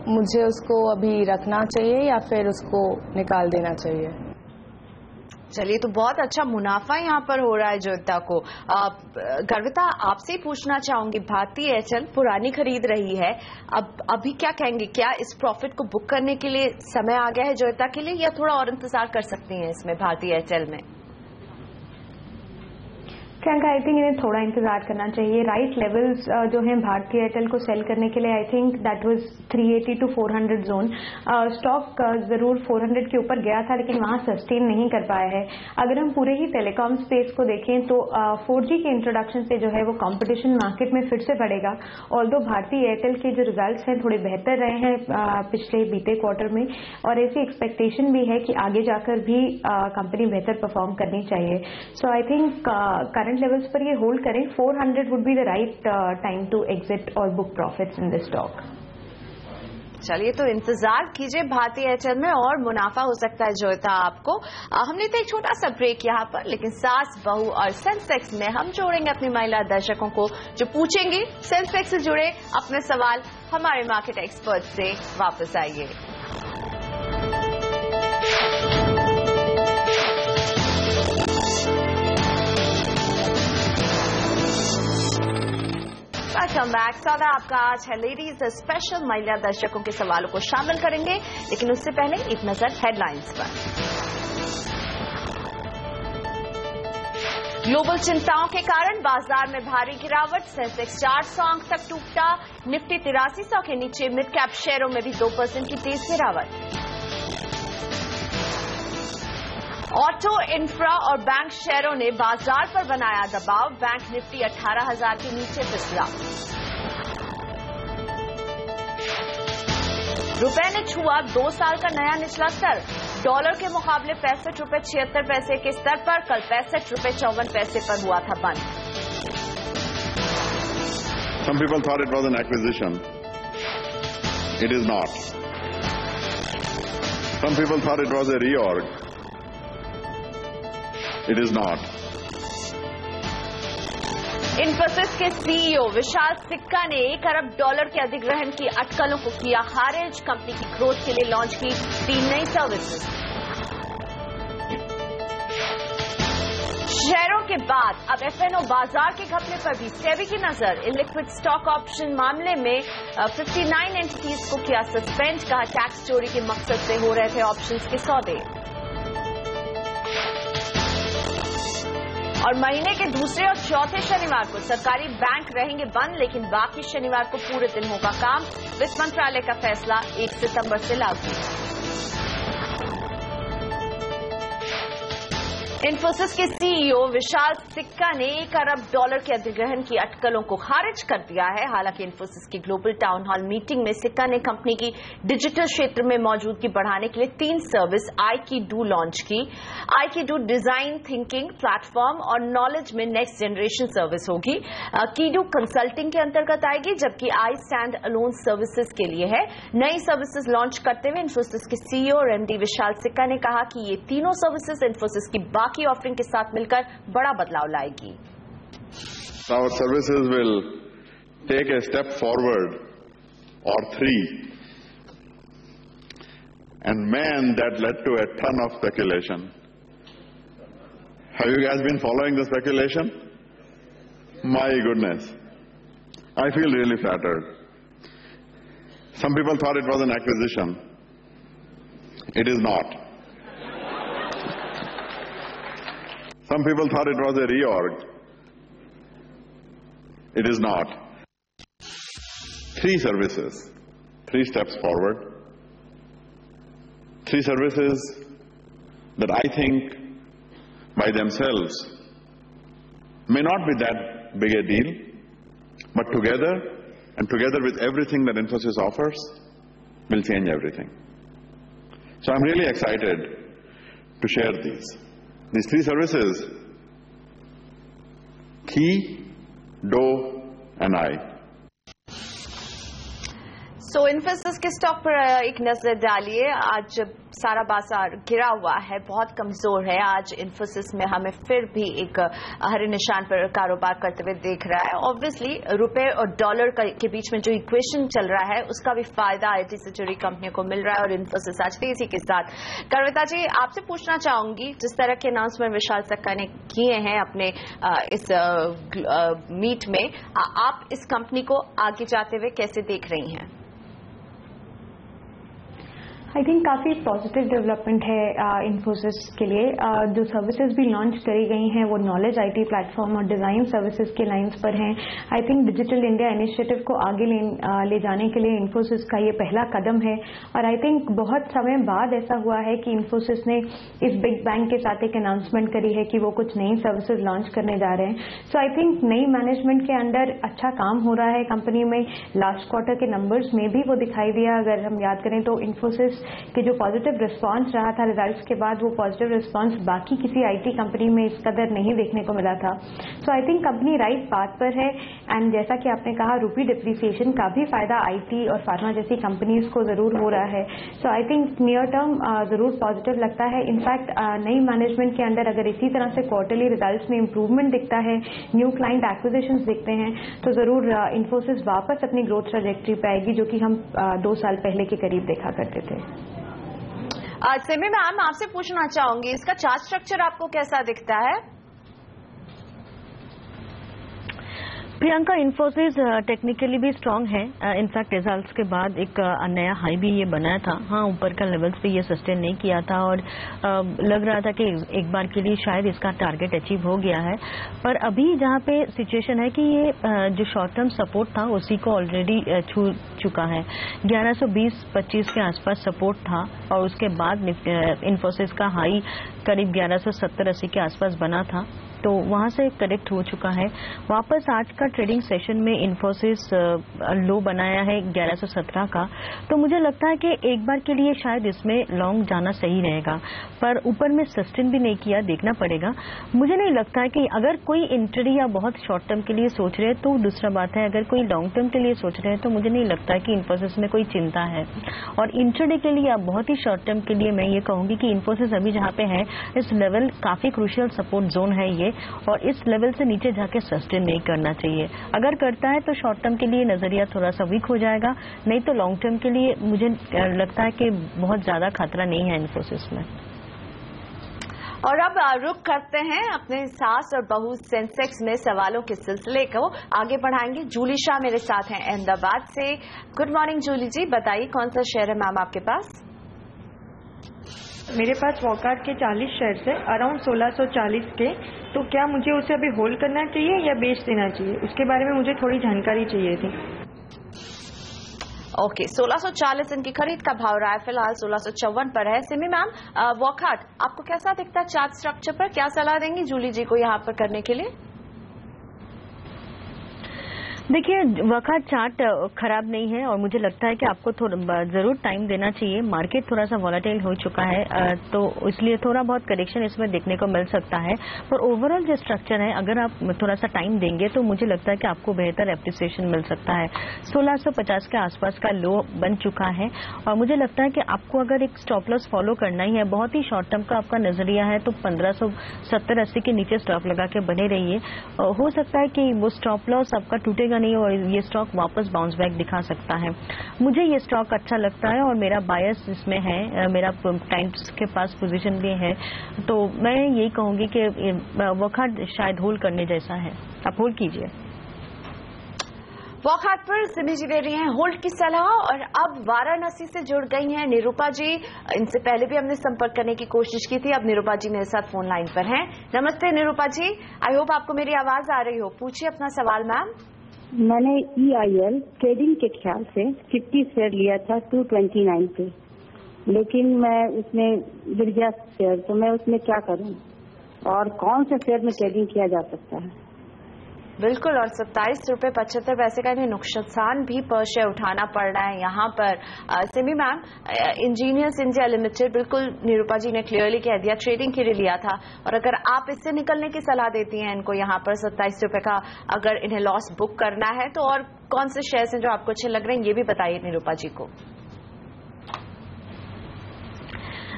मुझे उसको अभी रखना चाहिए या फिर उसको निकाल देना चाहिए? चलिए, तो बहुत अच्छा मुनाफा यहाँ पर हो रहा है जोयता को। गर्विता, आपसे ही पूछना चाहूंगी, भारतीय एयरटेल पुरानी खरीद रही है, अब अभी क्या कहेंगे? क्या इस प्रॉफिट को बुक करने के लिए समय आ गया है जोयता के लिए, या थोड़ा और इंतजार कर सकती हैं इसमें भारतीय एयरटेल में? प्रियंका, आई थिंक इन्हें थोड़ा इंतजार करना चाहिए. राइट लेवल्स जो हैं भारतीय एयरटेल को सेल करने के लिए, I think that was 380 to 400 zone. Stock जरूर 400 के ऊपर गया था, लेकिन वहां सस्टेन नहीं कर पाया है. अगर हम पूरे ही टेलीकॉम स्पेस को देखें तो 4G के इंट्रोडक्शन से जो है वो कंपटीशन मार्केट में फिर से बढ़ेगा. ऑल्दो भारतीय एयरटेल के जो रिजल्ट्स हैं थोड़े बेहतर रहे हैं पिछले बीते क्वार्टर में, और ऐसी एक्सपेक्टेशन भी है कि आगे जाकर भी कंपनी बेहतर परफॉर्म करनी चाहिए. So I think current levels पर ये होल्ड करें. 400 would be the right time to exit और book profits in this stock. चलिए, तो इंतजार कीजिए, भारतीय एयरटेल में और मुनाफा हो सकता है जोयता आपको. हमने तो एक छोटा सा ब्रेक यहाँ पर, लेकिन सास बहू और सेंसेक्स में हम जोड़ेंगे अपनी महिला दर्शकों को जो पूछेंगे सेंसेक्स से जुड़े अपने सवाल. हमारे मार्केट एक्सपर्ट से वापस आइए. Welcome back. सौदा आपका आज है लेडीज स्पेशल. महिला दर्शकों के सवालों को शामिल करेंगे, लेकिन उससे पहले एक नजर हेडलाइंस पर. ग्लोबल चिंताओं के कारण बाजार में भारी गिरावट. सेंसेक्स 400 अंक तक टूटा. निफ्टी 8300 के नीचे. मिड कैप शेयरों में भी 2% की तेज गिरावट. ऑटो, इंफ्रा और बैंक शेयरों ने बाजार पर बनाया दबाव. बैंक निफ्टी 18,000 के नीचे फिसला. रुपए ने छुआ 2 साल का नया निचला स्तर. डॉलर के मुकाबले 65 रुपए 76 पैसे के स्तर पर. कल 65 रुपए 54 पैसे पर हुआ था बंद. Some people thought it was an acquisition. It is not. Some people thought it was a reorg. It is not. Infosys के सीईओ विशाल सिक्का ने $1 अरब के अधिग्रहण की अटकलों को किया खारिज. कंपनी की ग्रोथ के लिए लॉन्च की 3 नई सर्विसेज. शेयरों के बाद अब एफएनओ बाजार के घपले पर भी सेबी की नजर. इलिक्विड स्टॉक ऑप्शन मामले में 59 एंटिटीज को किया सस्पेंड. कहा टैक्स चोरी के मकसद से हो रहे थे ऑप्शंस के सौदे. और महीने के दूसरे और चौथे शनिवार को सरकारी बैंक रहेंगे बंद, लेकिन बाकी शनिवार को पूरे दिन होगा काम. वित्त मंत्रालय का फैसला 1 सितंबर से लागू. इन्फोसिस के सीईओ विशाल सिक्का ने $1 अरब के अधिग्रहण की अटकलों को खारिज कर दिया है. हालांकि इन्फोसिस की ग्लोबल टाउन हॉल मीटिंग में सिक्का ने कंपनी की डिजिटल क्षेत्र में मौजूदगी बढ़ाने के लिए 3 सर्विस iKey-Do लॉन्च की. iKey-Do डिजाइन थिंकिंग प्लेटफॉर्म और नॉलेज में नेक्स्ट जनरेशन सर्विस होगी. Key-Do कंसल्टिंग के अंतर्गत आएगी, जबकि स्टैंड अलोन सर्विसेज के लिए है. नई सर्विसेज लॉन्च करते हुए इन्फोसिस के सीईओ और एमडी विशाल सिक्का ने कहा कि ये तीनों सर्विसेज इन्फोसिस की बाकी ऑफरिंग के साथ मिलकर बड़ा बदलाव लाएगी. Our services will take a step forward or 3, and man, that led to a ton of speculation. Have you guys been following the speculation? My goodness, I feel really flattered. Some people thought it was an acquisition. It is not. Some people thought it was a reorg. It is not. 3 services, 3 steps forward. 3 services that I think by themselves may not be that big a deal, but together, and together with everything that Infosys offers, will change everything. So I'm really excited to share these. These 3 services, Key, Do and I. सो इन्फोसिस के stock पर एक नजर डालिए. आज सारा बाजार गिरा हुआ है, बहुत कमजोर है. आज इन्फोसिस में हमें फिर भी एक हरे निशान पर कारोबार करते हुए देख रहा है. ऑब्वियसली रुपए और डॉलर के बीच में जो इक्वेशन चल रहा है उसका भी फायदा आईटी से जुड़ी कंपनियों को मिल रहा है और इन्फोसिस आज तेजी के साथ. कविता जी, आपसे पूछना चाहूंगी, जिस तरह के अनाउंसमेंट विशाल सिक्का ने किए हैं अपने इस मीट में, आप इस कंपनी को आगे जाते हुए कैसे देख रही हैं? आई थिंक काफ़ी पॉजिटिव डेवलपमेंट है इन्फोसिस के लिए। जो सर्विसेज भी लॉन्च करी गई हैं वो नॉलेज आईटी प्लेटफॉर्म और डिज़ाइन सर्विसेज के लाइंस पर हैं। I think digital India initiative को आगे ले जाने के लिए इन्फोसिस का ये पहला कदम है और आई थिंक बहुत समय बाद ऐसा हुआ है कि इन्फोसिस ने इस बिग बैंग के साथ एक अनाउंसमेंट करी है कि वो कुछ नई सर्विसेज लॉन्च करने जा रहे हैं। सो आई थिंक नई मैनेजमेंट के अंडर अच्छा काम हो रहा है कंपनी में। लास्ट क्वार्टर के नंबर्स में भी वो दिखाई दिया। अगर हम याद करें तो इन्फोसिस कि जो पॉजिटिव रिस्पांस रहा था रिजल्ट्स के बाद, वो पॉजिटिव रिस्पांस बाकी किसी आईटी कंपनी में इस कदर नहीं देखने को मिला था। So I think company right path पर है एंड जैसा कि आपने कहा रूपी डिप्रिसिएशन का भी फायदा आईटी और फार्मा जैसी कंपनीज को जरूर हो रहा है। So I think near term जरूर पॉजिटिव लगता है। इनफैक्ट नई मैनेजमेंट के अंदर अगर इसी तरह से क्वार्टरली रिजल्ट्स में इंप्रूवमेंट दिखता है, न्यू क्लाइंट एक्विजिशंस दिखते हैं, तो जरूर इन्फोसिस वापस अपनी ग्रोथ ट्रैजेक्टरी पे आएगी जो कि हम 2 साल पहले के करीब देखा करते थे। सिमी मैम, आपसे पूछना चाहूंगी इसका चार्ट स्ट्रक्चर आपको कैसा दिखता है? प्रियंका, इन्फोसिस टेक्निकली भी स्ट्रांग है। इनफैक्ट रिजल्ट्स के बाद एक नया हाई भी ये बनाया था। हाँ, ऊपर का लेवल्स पे ये सस्टेन नहीं किया था और लग रहा था कि एक बार के लिए शायद इसका टारगेट अचीव हो गया है। पर अभी जहाँ पे सिचुएशन है कि ये जो शॉर्ट टर्म सपोर्ट था उसी को ऑलरेडी छू चुका है। 1120-25 के आसपास सपोर्ट था और उसके बाद इन्फोसिस का हाई करीब 1170-80 के आसपास बना था, तो वहां से करेक्ट हो चुका है। वापस आज का ट्रेडिंग सेशन में इन्फोसिस लो बनाया है 1117 का, तो मुझे लगता है कि एक बार के लिए शायद इसमें लॉन्ग जाना सही रहेगा, पर ऊपर में सस्टेन भी नहीं किया, देखना पड़ेगा। मुझे नहीं लगता है कि अगर कोई इंट्राडे या बहुत शॉर्ट टर्म के लिए सोच रहे हैं तो दूसरा बात है, अगर कोई लॉन्ग टर्म के लिए सोच रहे हैं तो मुझे नहीं लगता है कि इन्फोसिस में कोई चिंता है। और इंट्राडे के लिए या बहुत ही शॉर्ट टर्म के लिए मैं ये कहूंगी कि इन्फोसिस अभी जहां पे है इस लेवल काफी क्रूशियल सपोर्ट जोन है ये, और इस लेवल से नीचे जाके सस्टेन नहीं करना चाहिए। अगर करता है तो शॉर्ट टर्म के लिए नजरिया थोड़ा सा वीक हो जाएगा, नहीं तो लॉन्ग टर्म के लिए मुझे लगता है कि बहुत ज्यादा खतरा नहीं है इन्फोसिस में। और अब रुक करते हैं अपने सास और बहू सेंसेक्स में सवालों के सिलसिले को आगे बढ़ाएंगे। जूली शाह मेरे साथ हैं अहमदाबाद से। गुड मॉर्निंग जूली जी, बताइए कौन सा शेयर है मैम आपके पास? मेरे पास वॉकार्ड के 40 शेयर है अराउंड 1640 के, तो क्या मुझे उसे अभी होल्ड करना चाहिए या बेच देना चाहिए, उसके बारे में मुझे थोड़ी जानकारी चाहिए थी। ओके, 1640 इनकी खरीद का भाव रहा है, फिलहाल 1654 पर है। सिमी मैम, वॉकार्ड आपको कैसा दिखता है चार्ट स्ट्रक्चर पर? क्या सलाह देंगी जूली जी को यहाँ पर करने के लिए? देखिए, वॉकार्ड चार्ट खराब नहीं है और मुझे लगता है कि आपको थोड़ा जरूर टाइम देना चाहिए। मार्केट थोड़ा सा वॉलेटाइल हो चुका है, तो इसलिए थोड़ा बहुत करेक्शन इसमें देखने को मिल सकता है, पर ओवरऑल जो स्ट्रक्चर है अगर आप थोड़ा सा टाइम देंगे तो मुझे लगता है कि आपको बेहतर एप्रिसिएशन मिल सकता है। 1650 के आसपास का लो बन चुका है और मुझे लगता है कि आपको अगर एक स्टॉप लॉस फॉलो करना ही है, बहुत ही शॉर्ट टर्म का आपका नजरिया है, तो 1570-80 के नीचे स्टॉप लगा के बने रहिए। हो सकता है कि वो स्टॉप लॉस आपका टूटेगा नहीं और ये स्टॉक वापस बाउंस बैक दिखा सकता है। मुझे ये स्टॉक अच्छा लगता है और मेरा बायस इसमें है, मेरा टाइम्स के पास पोजीशन भी है, तो मैं यही कहूंगी कि वॉकार्ड शायद होल्ड करने जैसा है, आप होल्ड कीजिए। वॉकार्ड पर सिमी जी दे रही हैं होल्ड की सलाह। और अब वाराणसी से जुड़ गई हैं निरूपा जी। इनसे पहले भी हमने संपर्क करने की कोशिश की थी, अब निरूपा जी मेरे साथ फोन लाइन पर हैं। नमस्ते निरूपा जी, आई होप आपको मेरी आवाज आ रही हो। पूछिए अपना सवाल मैम। मैंने EIL ट्रेडिंग के ख्याल से 50 शेयर लिया था 229 पे, लेकिन मैं उसमें गिर गया शेयर, तो मैं उसमें क्या करूं और कौन से शेयर में ट्रेडिंग किया जा सकता है? बिल्कुल, और 27 रुपए 75 पैसे का इन्हें नुकसान भी पर शेयर उठाना पड़ रहा है यहाँ पर। Simi ma'am, engineers India limited, बिल्कुल निरूपा जी ने क्लियरली कह दिया ट्रेडिंग के लिए लिया था, और अगर आप इससे निकलने की सलाह देती हैं इनको यहाँ पर 27 रुपए का अगर इन्हें लॉस बुक करना है, तो और कौन से शेयर्स हैं जो आपको अच्छे लग रहे हैं, ये भी बताइए निरूपा जी को।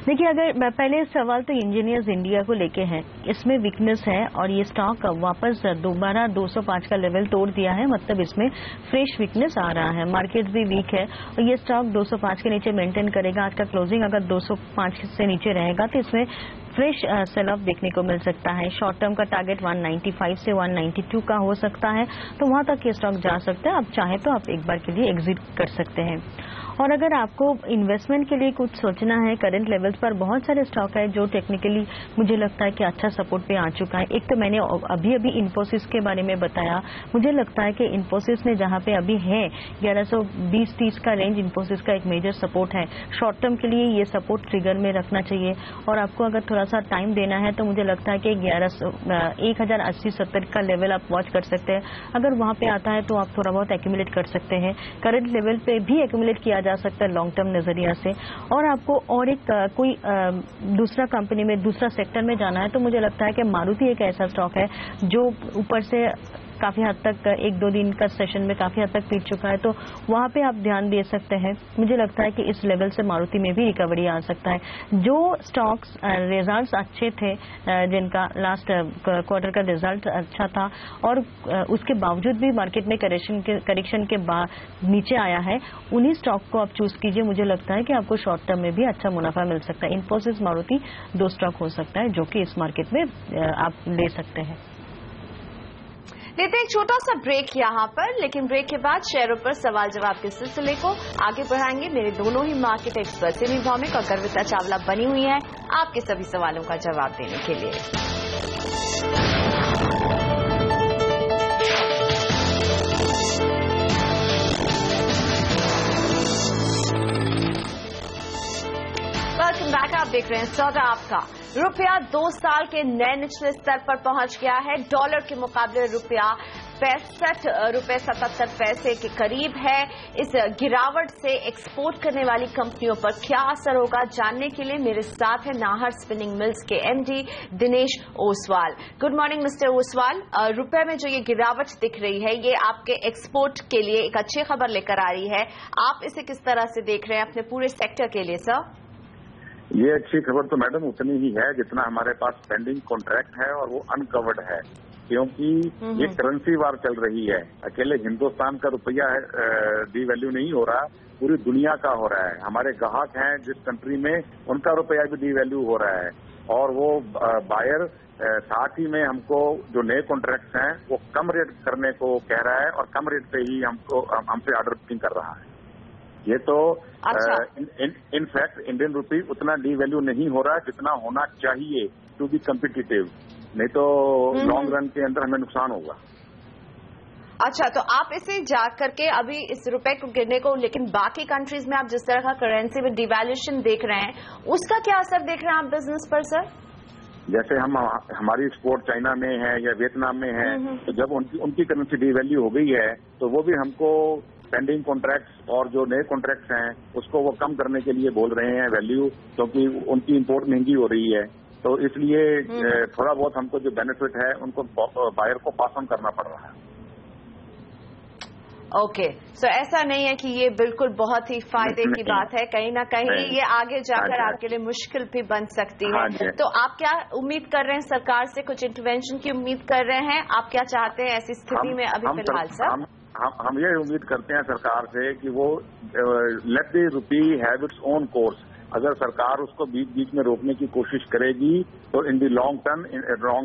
देखिए, अगर पहले सवाल तो इंजीनियर्स इंडिया को लेके है, इसमें वीकनेस है और ये स्टॉक वापस दोबारा 205 का लेवल तोड़ दिया है, मतलब इसमें फ्रेश वीकनेस आ रहा है, मार्केट भी वीक है और ये स्टॉक 205 के नीचे मेंटेन करेगा। आज का क्लोजिंग अगर 205 से नीचे रहेगा तो इसमें फ्रेश सेल ऑफ देखने को मिल सकता है। शॉर्ट टर्म का टारगेट 195 से 192 का हो सकता है, तो वहां तक ये स्टॉक जा सकता है। आप चाहे तो आप एक बार के लिए एग्जिट कर सकते हैं। और अगर आपको इन्वेस्टमेंट के लिए कुछ सोचना है, करंट लेवल्स पर बहुत सारे स्टॉक है जो टेक्निकली मुझे लगता है कि अच्छा सपोर्ट पे आ चुका है। एक तो मैंने अभी अभी इन्फोसिस के बारे में बताया। मुझे लगता है कि इन्फोसिस ने जहां पे अभी है 1120-30 का रेंज इन्फोसिस का एक मेजर सपोर्ट है। शॉर्ट टर्म के लिए ये सपोर्ट ट्रिगर में रखना चाहिए। और आपको अगर थोड़ा सा टाइम देना है तो मुझे लगता है कि 1080-70 का लेवल आप वॉच कर सकते हैं। अगर वहां पे आता है तो आप थोड़ा बहुत एक्यूमुलेट कर सकते हैं। करंट लेवल पे भी एक्यूमुलेट किया जा सकता है लॉन्ग टर्म नजरिया से। और आपको और एक कोई दूसरा कंपनी में, दूसरा सेक्टर में जाना है तो मुझे लगता है कि मारुति एक ऐसा स्टॉक है जो ऊपर से काफी हद तक 1-2 दिन का सेशन में काफी हद तक पीट चुका है, तो वहां पे आप ध्यान दे सकते हैं। मुझे लगता है कि इस लेवल से मारुति में भी रिकवरी आ सकता है। जो स्टॉक्स रिजल्ट्स अच्छे थे, जिनका लास्ट क्वार्टर का रिजल्ट अच्छा था और उसके बावजूद भी मार्केट में करेक्शन के बाद नीचे आया है, उन्हीं स्टॉक को आप चूज कीजिए। मुझे लगता है कि आपको शॉर्ट टर्म में भी अच्छा मुनाफा मिल सकता है। इन्फोसिस, मारुति 2 स्टॉक हो सकता है जो कि इस मार्केट में आप ले सकते हैं। लेते हैं एक छोटा सा ब्रेक यहाँ पर, लेकिन ब्रेक के बाद शेयरों पर सवाल जवाब के सिलसिले को आगे बढ़ाएंगे। मेरे दोनों ही मार्केट एक्सपर्ट सिमी भौमिक और गर्विता चावला बनी हुई हैं आपके सभी सवालों का जवाब देने के लिए। Welcome back. आप देख रहे हैं सौदा आपका। रुपया 2 साल के नए निचले स्तर पर पहुंच गया है। डॉलर के मुकाबले रुपया 65 रुपए 77 पैसे के करीब है। इस गिरावट से एक्सपोर्ट करने वाली कंपनियों पर क्या असर होगा, जानने के लिए मेरे साथ है नाहर स्पिनिंग मिल्स के MD Dinesh Oswal. Good morning mister Oswal. रुपए में जो ये गिरावट दिख रही है, ये आपके एक्सपोर्ट के लिए एक अच्छी खबर लेकर आ रही है। आप इसे किस तरह से देख रहे हैं अपने पूरे सेक्टर के लिए सर? ये अच्छी खबर तो मैडम उतनी ही है जितना हमारे पास पेंडिंग कॉन्ट्रैक्ट है और वो अनकवर्ड है, क्योंकि ये करेंसी वार चल रही है। अकेले हिंदुस्तान का रुपया डीवैल्यू नहीं हो रहा, पूरी दुनिया का हो रहा है। हमारे ग्राहक हैं जिस कंट्री में, उनका रुपया भी डीवैल्यू हो रहा है और वो बायर साथ ही में हमको जो नए कॉन्ट्रैक्ट्स हैं वो कम रेट करने को कह रहा है और कम रेट पे ही हमसे ऑर्डर बुकिंग कर रहा है। ये तो इनफैक्ट इंडियन रुपी उतना डीवैल्यू नहीं हो रहा जितना होना चाहिए टू बी कम्पिटिटिव, नहीं तो लॉन्ग रन के अंदर हमें नुकसान होगा। अच्छा, तो आप इसे जा करके अभी इस रुपए को गिरने को, लेकिन बाकी कंट्रीज में आप जिस तरह का करेंसी में डिवैल्यूएशन देख रहे हैं, उसका क्या असर देख रहे हैं आप बिजनेस पर सर? जैसे हमारी एक्सपोर्ट चाइना में है या वियतनाम में है, तो जब उनकी करेंसी डीवैल्यू हो गई है तो वो भी हमको पेंडिंग कॉन्ट्रैक्ट्स और जो नए कॉन्ट्रैक्ट्स हैं उसको वो कम करने के लिए बोल रहे हैं वैल्यू, क्योंकि उनकी इंपोर्ट महंगी हो रही है। तो इसलिए थोड़ा बहुत हमको जो बेनिफिट है उनको बायर को पास ऑन करना पड़ रहा है। ओके, सो ऐसा नहीं है कि ये बिल्कुल बहुत ही फायदे की बात है, कहीं ना कहीं ये आगे जाकर आपके लिए मुश्किल भी बन सकती है। तो आप क्या उम्मीद कर रहे हैं सरकार से? कुछ इंटरवेंशन की उम्मीद कर रहे हैं? आप क्या चाहते हैं ऐसी स्थिति में अभी फिलहाल सर? हम ये उम्मीद करते हैं सरकार से कि वो let the rupee have its own course. अगर सरकार उसको बीच बीच में रोकने की कोशिश करेगी तो इन दी लॉन्ग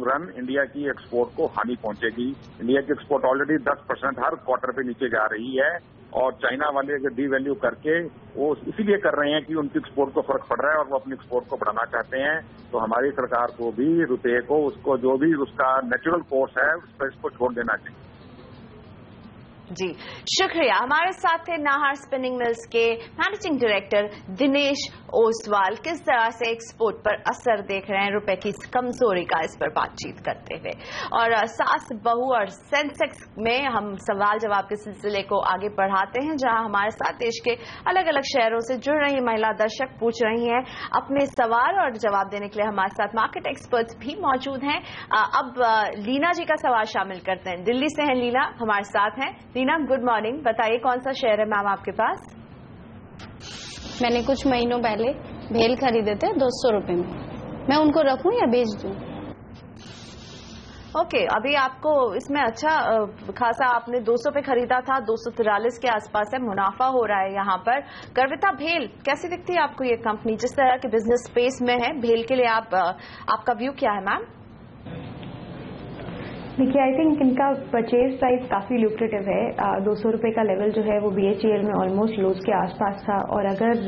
रन इंडिया की एक्सपोर्ट को हानि पहुंचेगी। इंडिया की एक्सपोर्ट ऑलरेडी 10% हर क्वार्टर पे नीचे जा रही है और चाइना वाले अगर डीवैल्यू करके वो इसीलिए कर रहे हैं कि उनकी एक्सपोर्ट को फर्क पड़ रहा है और वो अपनी एक्सपोर्ट को बढ़ाना चाहते हैं। तो हमारी सरकार को भी रुपये को उसको जो भी उसका नेचुरल कोर्स है उस पर इसको छोड़ देना चाहिए। जी शुक्रिया। हमारे साथ थे नाहर स्पिनिंग मिल्स के मैनेजिंग डायरेक्टर दिनेश ओसवाल। किस तरह से एक्सपोर्ट पर असर देख रहे हैं रुपए की कमजोरी का, इस पर बातचीत करते हुए। और सास बहू और सेंसेक्स में हम सवाल जवाब के सिलसिले को आगे बढ़ाते हैं, जहां हमारे साथ देश के अलग अलग शहरों से जुड़ रही महिला दर्शक पूछ रही हैं अपने सवाल, और जवाब देने के लिए हमारे साथ मार्केट एक्सपर्ट्स भी मौजूद हैं। अब लीना जी का सवाल शामिल करते हैं। दिल्ली से हैं लीना, हमारे साथ हैं। लीना गुड मॉर्निंग, बताइए कौन सा शेयर है मैम आपके पास? मैंने कुछ महीनों पहले भेल खरीदे थे 200 रुपए में, मैं उनको रखूं या बेच दूं? ओके, अभी आपको इसमें अच्छा खासा आपने 200 पे खरीदा था, 243 के आसपास है, मुनाफा हो रहा है यहाँ पर। गर्विता, भेल कैसी दिखती है आपको ये कंपनी, जिस तरह के बिजनेस स्पेस में है भेल के लिए आपका व्यू क्या है मैम? देखिए, आई थिंक इनका परचेज प्राइस काफ़ी ल्यूक्रेटिव है। 200 रुपये का लेवल जो है वो BHEL में ऑलमोस्ट लोज के आसपास था, और अगर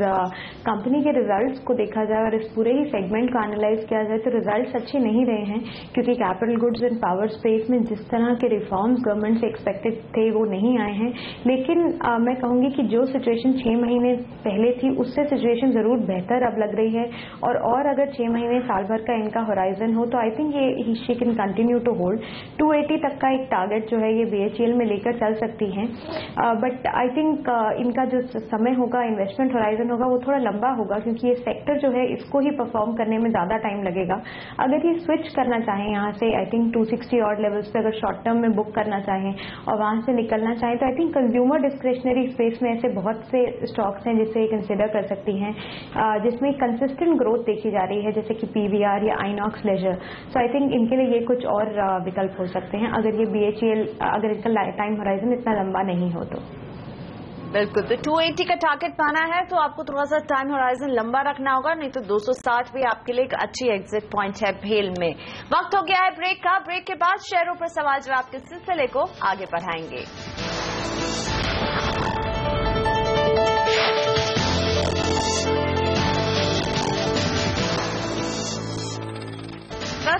कंपनी के रिजल्ट्स को देखा जाए और इस पूरे ही सेगमेंट को एनालाइज किया जाए तो रिजल्ट्स अच्छे नहीं रहे हैं, क्योंकि capital goods and power space में जिस तरह के रिफॉर्म्स गवर्नमेंट से एक्सपेक्टेड थे वो नहीं आए हैं। लेकिन मैं कहूँगी कि जो सिचुएशन 6 महीने पहले थी उससे सिचुएशन ज़रूर बेहतर अब लग रही है, और अगर 6 महीने साल भर का इनका होराइजन हो तो आई थिंक ये she can continue to hold. 280 तक का एक टारगेट जो है ये BHEL में लेकर चल सकती हैं, बट आई थिंक इनका जो समय होगा, इन्वेस्टमेंट होराइजन होगा, वो थोड़ा लंबा होगा, क्योंकि ये सेक्टर जो है इसको ही परफॉर्म करने में ज़्यादा टाइम लगेगा। अगर ये स्विच करना चाहें यहाँ से, आई थिंक 260 ऑड लेवल्स पे अगर शॉर्ट टर्म में बुक करना चाहें और वहाँ से निकलना चाहें, तो I think consumer discretionary space में ऐसे बहुत से स्टॉक्स हैं जिसे कंसिडर कर सकती हैं, जिसमें कंसिस्टेंट ग्रोथ देखी जा रही है, जैसे कि PVR या INOX leisure. So I think इनके लिए ये कुछ और विकल्प हो सकते हैं अगर ये BHEL, अगर इनका टाइम होराइजन इतना लंबा नहीं हो तो। बिल्कुल, तो 280 का टारगेट पाना है तो आपको थोड़ा सा टाइम होराइजन लंबा रखना होगा, नहीं तो 260 भी आपके लिए एक अच्छी एग्जिट पॉइंट है भेल में। वक्त हो गया है ब्रेक का। ब्रेक के बाद शेयरों पर सवाल जवाब के सिलसिले को आगे बढ़ाएंगे।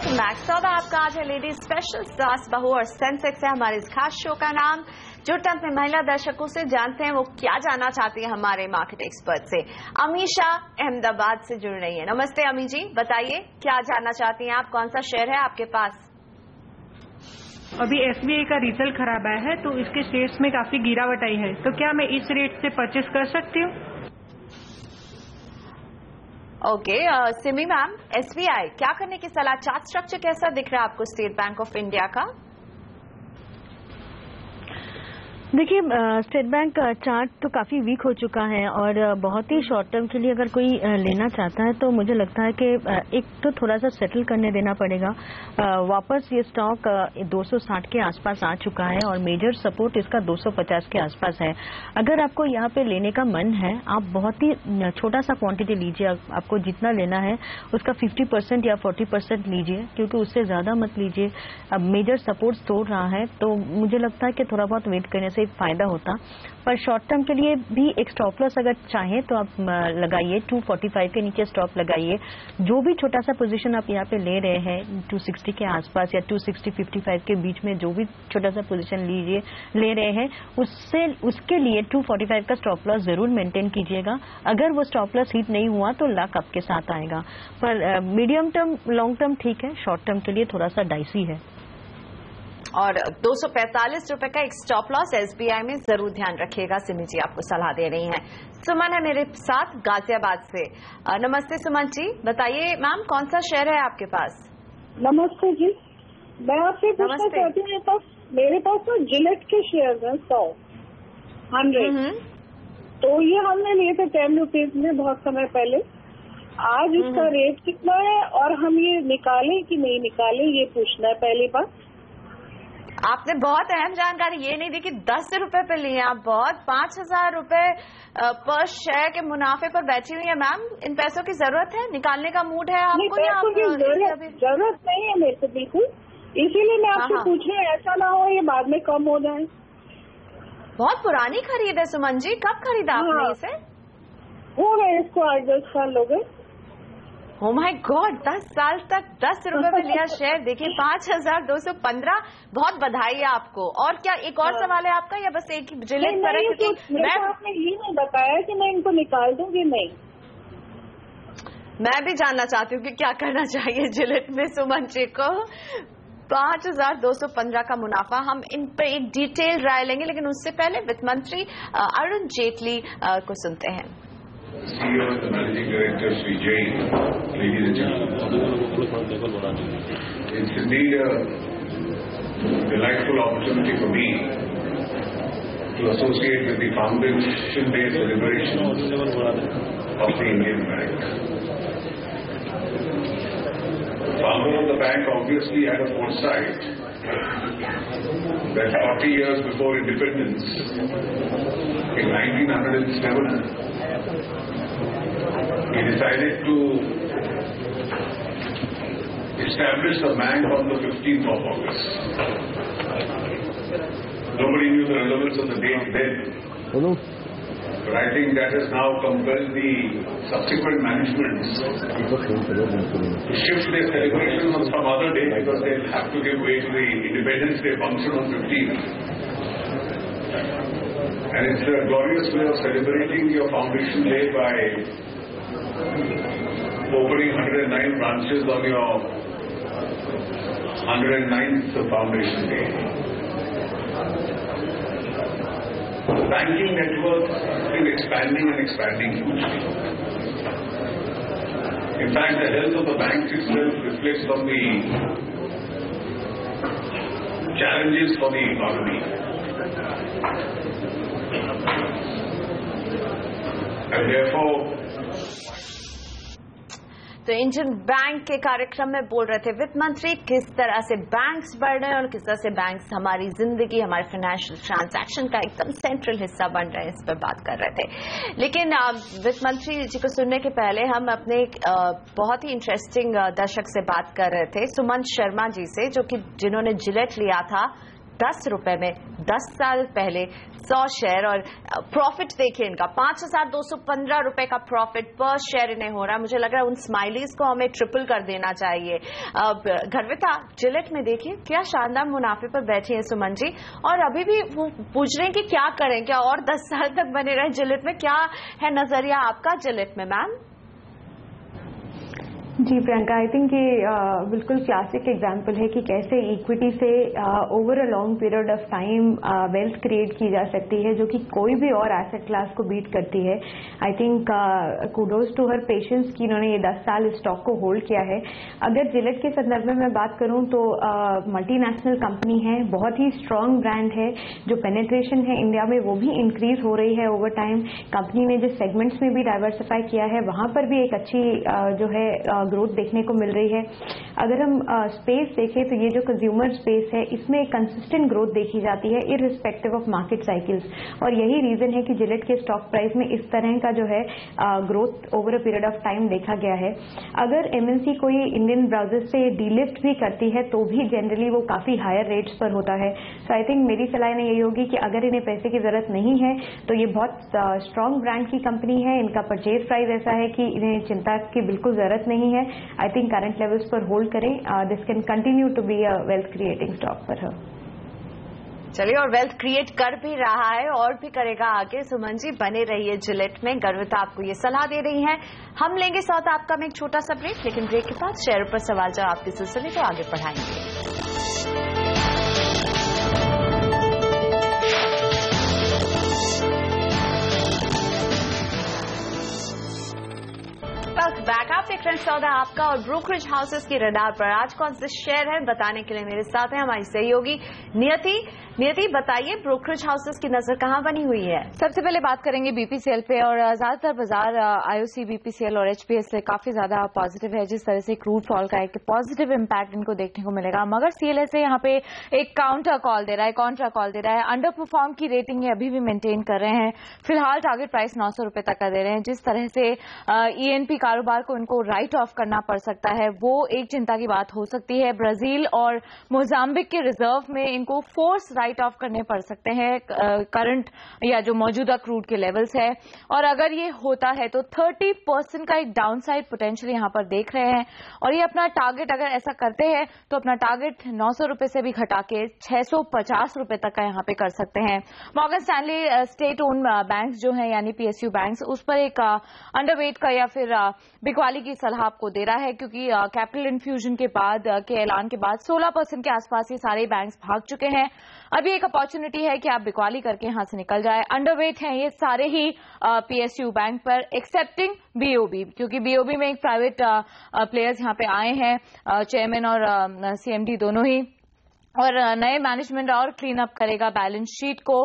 मैक्स और आपका आज है लेडी स्पेशल, सास बहू और सेंसेक्स है हमारे इस खास शो का नाम। जुट अपने महिला दर्शकों से जानते हैं वो क्या जानना चाहती है हमारे मार्केट एक्सपर्ट से। अमीशा अहमदाबाद से जुड़ रही है। नमस्ते अमी जी, बताइए क्या जानना चाहती हैं आप, कौन सा शेयर है आपके पास? अभी SBI का रिजल्ट खराब आया है तो इसके शेयर्स में काफी गिरावट आई है, तो क्या मैं इस रेट से परचेस कर सकती हूँ? ओके, सिमी मैम, SBI क्या करने की सलाह? चार्ट स्ट्रक्चर कैसा दिख रहा है आपको स्टेट बैंक ऑफ इंडिया का? देखिए, स्टेट बैंक का चार्ट तो काफ़ी वीक हो चुका है, और बहुत ही शॉर्ट टर्म के लिए अगर कोई लेना चाहता है तो मुझे लगता है कि एक तो थोड़ा सा सेटल करने देना पड़ेगा। वापस ये स्टॉक 260 के आसपास आ चुका है और मेजर सपोर्ट इसका 250 के आसपास है। अगर आपको यहाँ पे लेने का मन है, आप बहुत ही छोटा सा क्वांटिटी लीजिए, आपको जितना लेना है उसका 50% या 40% लीजिए, क्योंकि उससे ज़्यादा मत लीजिए। अब मेजर सपोर्ट तोड़ रहा है तो मुझे लगता है कि थोड़ा बहुत वेट करने से फायदा होता, पर शॉर्ट टर्म के लिए भी एक स्टॉप लॉस अगर चाहें तो आप लगाइए, 245 के नीचे स्टॉप लगाइए। जो भी छोटा सा पोजीशन आप यहाँ पे ले रहे हैं 260 के आसपास या 260-55 के बीच में, जो भी छोटा सा पोजीशन ले रहे हैं उसके लिए 245 का स्टॉप लॉस जरूर मेंटेन कीजिएगा। अगर वो स्टॉप लॉस हिट नहीं हुआ तो लक आपके साथ आएगा, पर मीडियम टर्म लॉन्ग टर्म ठीक है, शॉर्ट टर्म के लिए थोड़ा सा डाइसी है। और 245 रुपए का एक स्टॉप लॉस SBI में जरूर ध्यान रखिएगा। सिमी जी आपको सलाह दे रही हैं। सुमन है मेरे साथ गाजियाबाद से। नमस्ते सुमन जी, बताइए मैम कौन सा शेयर है आपके पास? नमस्ते जी, मैं आपसे पूछना चाहती हूँ, मेरे पास तो जिलेट के शेयर हैं 100 तो ये हमने लिए थे 10 रुपीज में बहुत समय पहले। आज इसका रेट कितना है और हम ये निकालें कि नहीं निकालें, ये पूछना है पहली बात। आपने बहुत अहम जानकारी ये नहीं दी कि 10 रुपए पे लिए आप, बहुत 5,000 रुपए पर शेयर के मुनाफे पर बैठी हुई है मैम। इन पैसों की जरूरत है, निकालने का मूड है आपको? जरूरत नहीं है मेरे को बिल्कुल, इसीलिए मैं आपसे पूछ रही हूँ, ऐसा ना हो ये बाद में कम हो जाए। बहुत पुरानी खरीद है सुमन जी, कब खरीदा आपने इसे? हो गए इसको 8-10 साल हो गए। ओ माय गॉड, 10 साल तक 10 रुपए में लिया शेयर, देखिए 5,215। बहुत बधाई है आपको। और क्या एक और सवाल है आपका या बस एक ही जिलेट पर है? क्योंकि आपने ये नहीं बताया कि मैं इनको निकाल दूंगी। नहीं, मैं भी जानना चाहती हूँ कि क्या करना चाहिए जिलेट में सुमन जी को। 5,215 का मुनाफा। हम इन पे एक डिटेल राय लेंगे, लेकिन उससे पहले वित्त मंत्री अरुण जेटली को सुनते हैं। CEO and the Managing Director, Sri Jain, ladies and gentlemen. It's indeed a delightful opportunity for me to associate with the Foundation Day celebration of the Indian Bank. The founder of the bank obviously had a foresight that 40 years before independence, in 1907, he decided to establish the bank on the 15th of August. Nobody knew the relevance of the date then. But I think that has now compelled the subsequent managements to shift their celebration on some other day because they'll have to give way to the Independence Day function on 15th. And it's a glorious way of celebrating your foundation day by opening 109 branches on your 109th foundation day. The banking network is expanding and expanding hugely. In fact, the health of the banks itself reflects on the challenges for the economy. And therefore, तो Indian bank के कार्यक्रम में बोल रहे थे वित्त मंत्री किस तरह से बैंक्स बढ़ रहे हैं और किस तरह से बैंक्स हमारी जिंदगी, हमारे फाइनेंशियल ट्रांजैक्शन का एकदम सेंट्रल हिस्सा बन रहे हैं, इस पर बात कर रहे थे। लेकिन वित्त मंत्री जी को सुनने के पहले हम अपने बहुत ही इंटरेस्टिंग दर्शक से बात कर रहे थे, सुमंत शर्मा जी से, जो कि जिन्होंने जिलेट लिया था 10 रुपए में 10 साल पहले 100 शेयर, और प्रॉफिट देखिए इनका 5,215 रुपए का प्रॉफिट पर शेयर इन्हें हो रहा है। मुझे लग रहा है उन स्माइलीज को हमें ट्रिपल कर देना चाहिए। गर्विता, जिलेट में देखिए क्या शानदार मुनाफे पर बैठी है सुमन जी, और अभी भी वो पूछ रहे हैं कि क्या करें, क्या और 10 साल तक बने रहे जिलेट में? क्या है नजरिया आपका जिलेट में मैम? जी प्रियंका, आई थिंक ये बिल्कुल क्लासिक एग्जांपल है कि कैसे इक्विटी से over a long period of time wealth create की जा सकती है, जो कि कोई भी और एसेट क्लास को बीट करती है। I think kudos to her patience कि इन्होंने ये 10 साल स्टॉक को होल्ड किया है। अगर जिलेट के संदर्भ में मैं बात करूं तो मल्टीनेशनल कंपनी है, बहुत ही स्ट्रांग ब्रांड है, जो पेनिट्रेशन है इंडिया में वो भी इंक्रीज हो रही है ओवर टाइम। कंपनी ने जिस सेगमेंट्स में भी डाइवर्सिफाई किया है वहां पर भी एक अच्छी जो है ग्रोथ देखने को मिल रही है। अगर हम स्पेस देखें तो ये जो कंज्यूमर स्पेस है इसमें कंसिस्टेंट ग्रोथ देखी जाती है इररिस्पेक्टिव ऑफ मार्केट साइकिल्स, और यही रीजन है कि जिलेट के स्टॉक प्राइस में इस तरह का जो है growth over a period of time देखा गया है। अगर एमएनसी कोई इंडियन ब्राउजर्स से डीलिस्ट भी करती है तो भी जनरली वो काफी हायर रेट्स पर होता है। सो आई थिंक मेरी सलाह ने यही होगी कि अगर इन्हें पैसे की जरूरत नहीं है तो ये बहुत स्ट्रांग ब्रांड की कंपनी है, इनका परचेज प्राइस ऐसा है कि इन्हें चिंता की बिल्कुल जरूरत नहीं है। आई थिंक करंट लेवल्स पर होल्ड करें, this can continue to be a wealth creating stock for her. चलिए, और वेल्थ क्रिएट कर भी रहा है और भी करेगा आगे। सुमन जी बने रहिए जिलेट में, गर्विता आपको ये सलाह दे रही है। हम लेंगे साउथ आपका में एक छोटा सा ब्रेक, लेकिन ब्रेक के बाद शेयर पर सवाल जवाब के सिलसिले को आगे बढ़ाएंगे। बैक आप देख रहे हैं सौदा आपका और ब्रोकरेज हाउसेस की रडार पर। आज कौन से शेयर है बताने के लिए मेरे साथ है हमारी सहयोगी नियति। नियति, बताइए ब्रोकरेज हाउसेस की नजर कहां बनी हुई है? सबसे पहले बात करेंगे बीपीसीएल पे, और ज्यादातर बाजार आईओसी, बीपीसीएल और एचपीएस से काफी ज्यादा पॉजिटिव है। जिस तरह से क्रूड फॉल का एक पॉजिटिव इंपैक्ट इनको देखने को मिलेगा, मगर सीएलएसए यहाँ पे एक काउंटर कॉल दे रहा है, कॉन्ट्रा कॉल दे रहा है। अंडर परफॉर्म की रेटिंग ये अभी भी मेंटेन कर रहे हैं। फिलहाल टारगेट प्राइस 900 रुपए तक का दे रहे हैं। जिस तरह से ईएनपी कारोबार को इनको राइट ऑफ करना पड़ सकता है, वो एक चिंता की बात हो सकती है। ब्राजील और मोजाम्बिक के रिजर्व में इनको फोर्स राइट ऑफ करने पड़ सकते हैं करंट या जो मौजूदा क्रूड के लेवल्स है, और अगर ये होता है तो 30% का एक डाउनसाइड पोटेंशियल यहां पर देख रहे हैं। और ये अपना टारगेट अगर ऐसा करते हैं तो अपना टारगेट 900 रुपए से भी घटा के 650 रुपए तक का यहां पे कर सकते हैं। Morgan Stanley state own banks जो है यानी पीएसयू बैंक्स, उस पर एक अंडरवेट का या फिर बिकवाली की सलाह आपको दे रहा है, क्योंकि कैपिटल इन्फ्यूजन के बाद के ऐलान के बाद 16% के आसपास ये सारे बैंक्स भाग चुके हैं। अभी एक अपॉर्चुनिटी है कि आप बिकवाली करके यहां से निकल जाए। अंडरवेट हैं ये सारे ही पीएसयू बैंक पर, एक्सेप्टिंग बीओबी, क्योंकि बीओबी में एक प्राइवेट प्लेयर्स यहां पे आए हैं, चेयरमैन और सीएमडी दोनों ही। और नए मैनेजमेंट और क्लीन अप करेगा बैलेंस शीट को।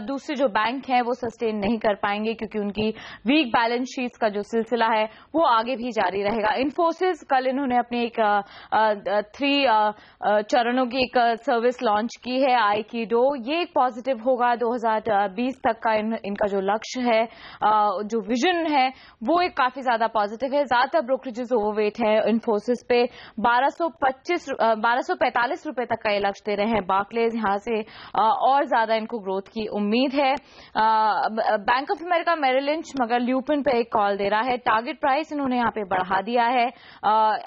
दूसरे जो बैंक हैं वो सस्टेन नहीं कर पाएंगे क्योंकि उनकी वीक बैलेंस शीट्स का जो सिलसिला है वो आगे भी जारी रहेगा। इन्फोसिस कल इन्होंने अपनी एक 3 चरणों की एक सर्विस लॉन्च की है, आईकिडो। ये एक पॉजिटिव होगा। 2020 तक का इनका जो लक्ष्य है, जो विजन है, वो एक काफी ज्यादा पॉजिटिव है। ज्यादातर ब्रोकरेजेस ओवरवेट है इन्फोसिस पे। 1245 रुपए तक का लक्ष्य दे रहे हैं बार्कलेज। यहां से और ज्यादा इनको ग्रोथ की उम्मीद है। Bank of America Merrill Lynch मगर ल्यूपिन पे एक कॉल दे रहा है। टारगेट प्राइस इन्होंने यहां पे बढ़ा दिया है।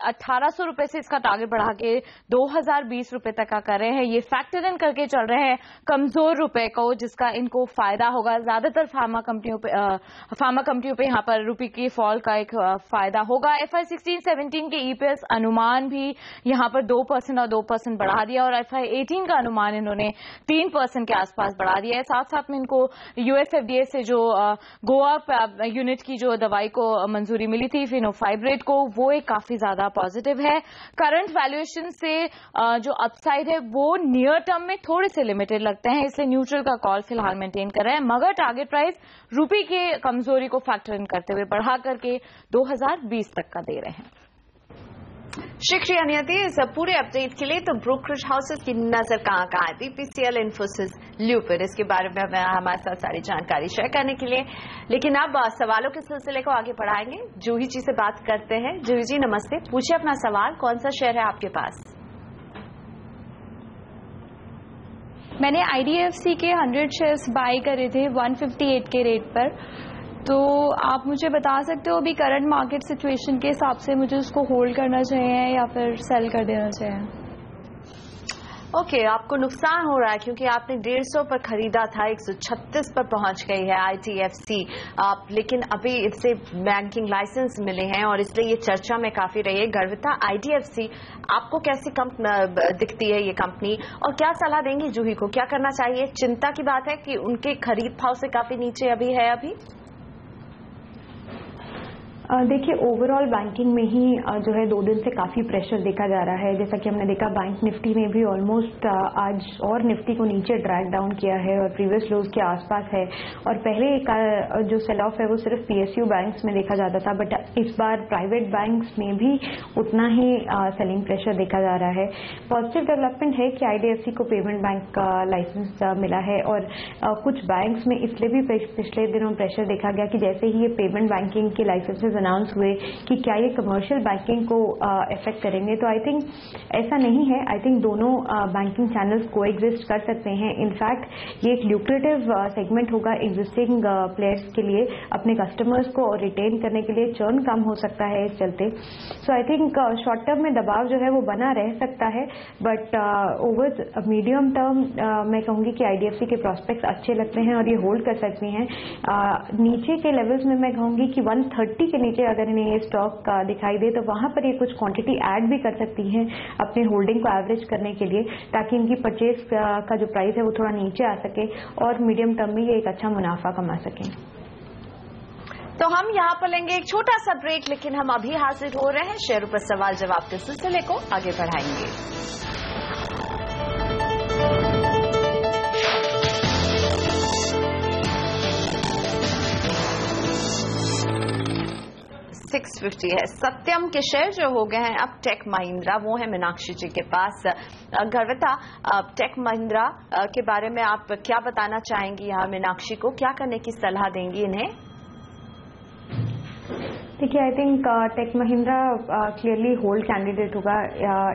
1800 रुपए से इसका टारगेट बढ़ा के 2020 रुपए तक का कर रहे हैं। ये फैक्टर इन करके चल रहे हैं कमजोर रुपए को, जिसका इनको फायदा होगा। ज्यादातर फार्मा कंपनियों पे यहां पर रुपए की फॉल का एक फायदा होगा। FY 16-17 के EPS अनुमान भी यहां पर 2% और 2% बढ़ा दिया और FY 18 का अनुमान इन्होंने 3% के आसपास बढ़ा दिया है। साथ साथ में इनको US FDA से जो गोवा यूनिट की जो दवाई को मंजूरी मिली थी फिनोफाइब्रेट को, वो एक काफी ज्यादा पॉजिटिव है। करंट वैल्यूएशन से जो अपसाइड है वो नियर टर्म में थोड़े से लिमिटेड लगते हैं, इसलिए न्यूट्रल का कॉल फिलहाल मेंटेन कर रहे हैं। मगर टारगेट प्राइस रुपए के कमजोरी को फैक्टर इन करते हुए बढ़ा करके 2020 तक का दे रहे हैं। शुक्रिया नियति इस पूरे अपडेट के लिए। तो ब्रोकरेज हाउसेस की नजर कहां है? BPCL, इन्फोसिस, ल्यूपिन, इसके बारे में हमारे साथ सारी जानकारी शेयर करने के लिए। लेकिन अब सवालों के सिलसिले को आगे बढ़ाएंगे। जूही जी से बात करते हैं। जूही जी नमस्ते, पूछिए अपना सवाल। कौन सा शेयर है आपके पास? मैंने IDFC के 100 शेयर्स बाय करे थे 158 के रेट पर, तो आप मुझे बता सकते हो अभी करंट मार्केट सिचुएशन के हिसाब से मुझे उसको होल्ड करना चाहिए या फिर सेल कर देना चाहिए? ओके, आपको नुकसान हो रहा है क्योंकि आपने 150 पर खरीदा था, 136 पर पहुंच गई है ITFC। लेकिन अभी इससे बैंकिंग लाइसेंस मिले हैं और इसलिए ये चर्चा में काफी रही है। गर्विता, IDFC आपको कैसी दिखती है ये कंपनी और क्या सलाह देंगी जूही को? क्या करना चाहिए? चिंता की बात है कि उनके खरीद भाव से काफी नीचे अभी देखिए, ओवरऑल बैंकिंग में ही जो है 2 दिन से काफी प्रेशर देखा जा रहा है। जैसा कि हमने देखा बैंक निफ्टी में भी ऑलमोस्ट आज और निफ्टी को नीचे ड्रैग डाउन किया है और प्रीवियस लोज के आसपास है। और पहले का जो सेल ऑफ है वो सिर्फ PSU बैंक्स में देखा जाता था, बट इस बार प्राइवेट बैंक्स में भी उतना ही सेलिंग प्रेशर देखा जा रहा है। पॉजिटिव डेवलपमेंट है कि IDFC को पेमेंट बैंक का लाइसेंस मिला है और कुछ बैंक्स में इसलिए भी पिछले दिनों प्रेशर देखा गया कि जैसे ही ये पेमेंट बैंकिंग के लाइसेंसेज अनाउंस हुए कि क्या ये कमर्शियल बैंकिंग को इफेक्ट करेंगे, तो आई थिंक ऐसा नहीं है। आई थिंक दोनों बैंकिंग चैनल्स को एग्जिस्ट कर सकते हैं। इनफैक्ट ये एक ल्यूक्रेटिव सेगमेंट होगा एग्जिस्टिंग प्लेयर्स के लिए, अपने कस्टमर्स को और रिटेन करने के लिए चर्न कम हो सकता है इस चलते। सो आई थिंक शॉर्ट टर्म में दबाव जो है वो बना रह सकता है, बट ओवर मीडियम टर्म मैं कहूंगी कि IDFC के प्रोस्पेक्ट्स अच्छे लगते हैं और ये होल्ड कर सकती हैं। नीचे के लेवल्स में मैं कहूंगी कि 130 के नीचे अगर इन्हें ये स्टॉक दिखाई दे तो वहां पर ये कुछ क्वांटिटी ऐड भी कर सकती हैं अपने होल्डिंग को एवरेज करने के लिए, ताकि इनकी परचेज का जो प्राइस है वो थोड़ा नीचे आ सके और मीडियम टर्म में ये एक अच्छा मुनाफा कमा सकें। तो हम यहाँ पर लेंगे एक छोटा सा ब्रेक, लेकिन हम अभी हाजिर हो रहे हैं शेयरों पर सवाल जवाब के सिलसिले को आगे बढ़ाएंगे। 650 है। सत्यम के शेयर जो हो गए हैं अब टेक महिंद्रा, वो है मीनाक्षी जी के पास। गर्विता, टेक महिंद्रा के बारे में आप क्या बताना चाहेंगी? यहाँ मीनाक्षी को क्या करने की सलाह देंगी इन्हें? देखिए, I think Tech Mahindra clearly hold candidate होगा।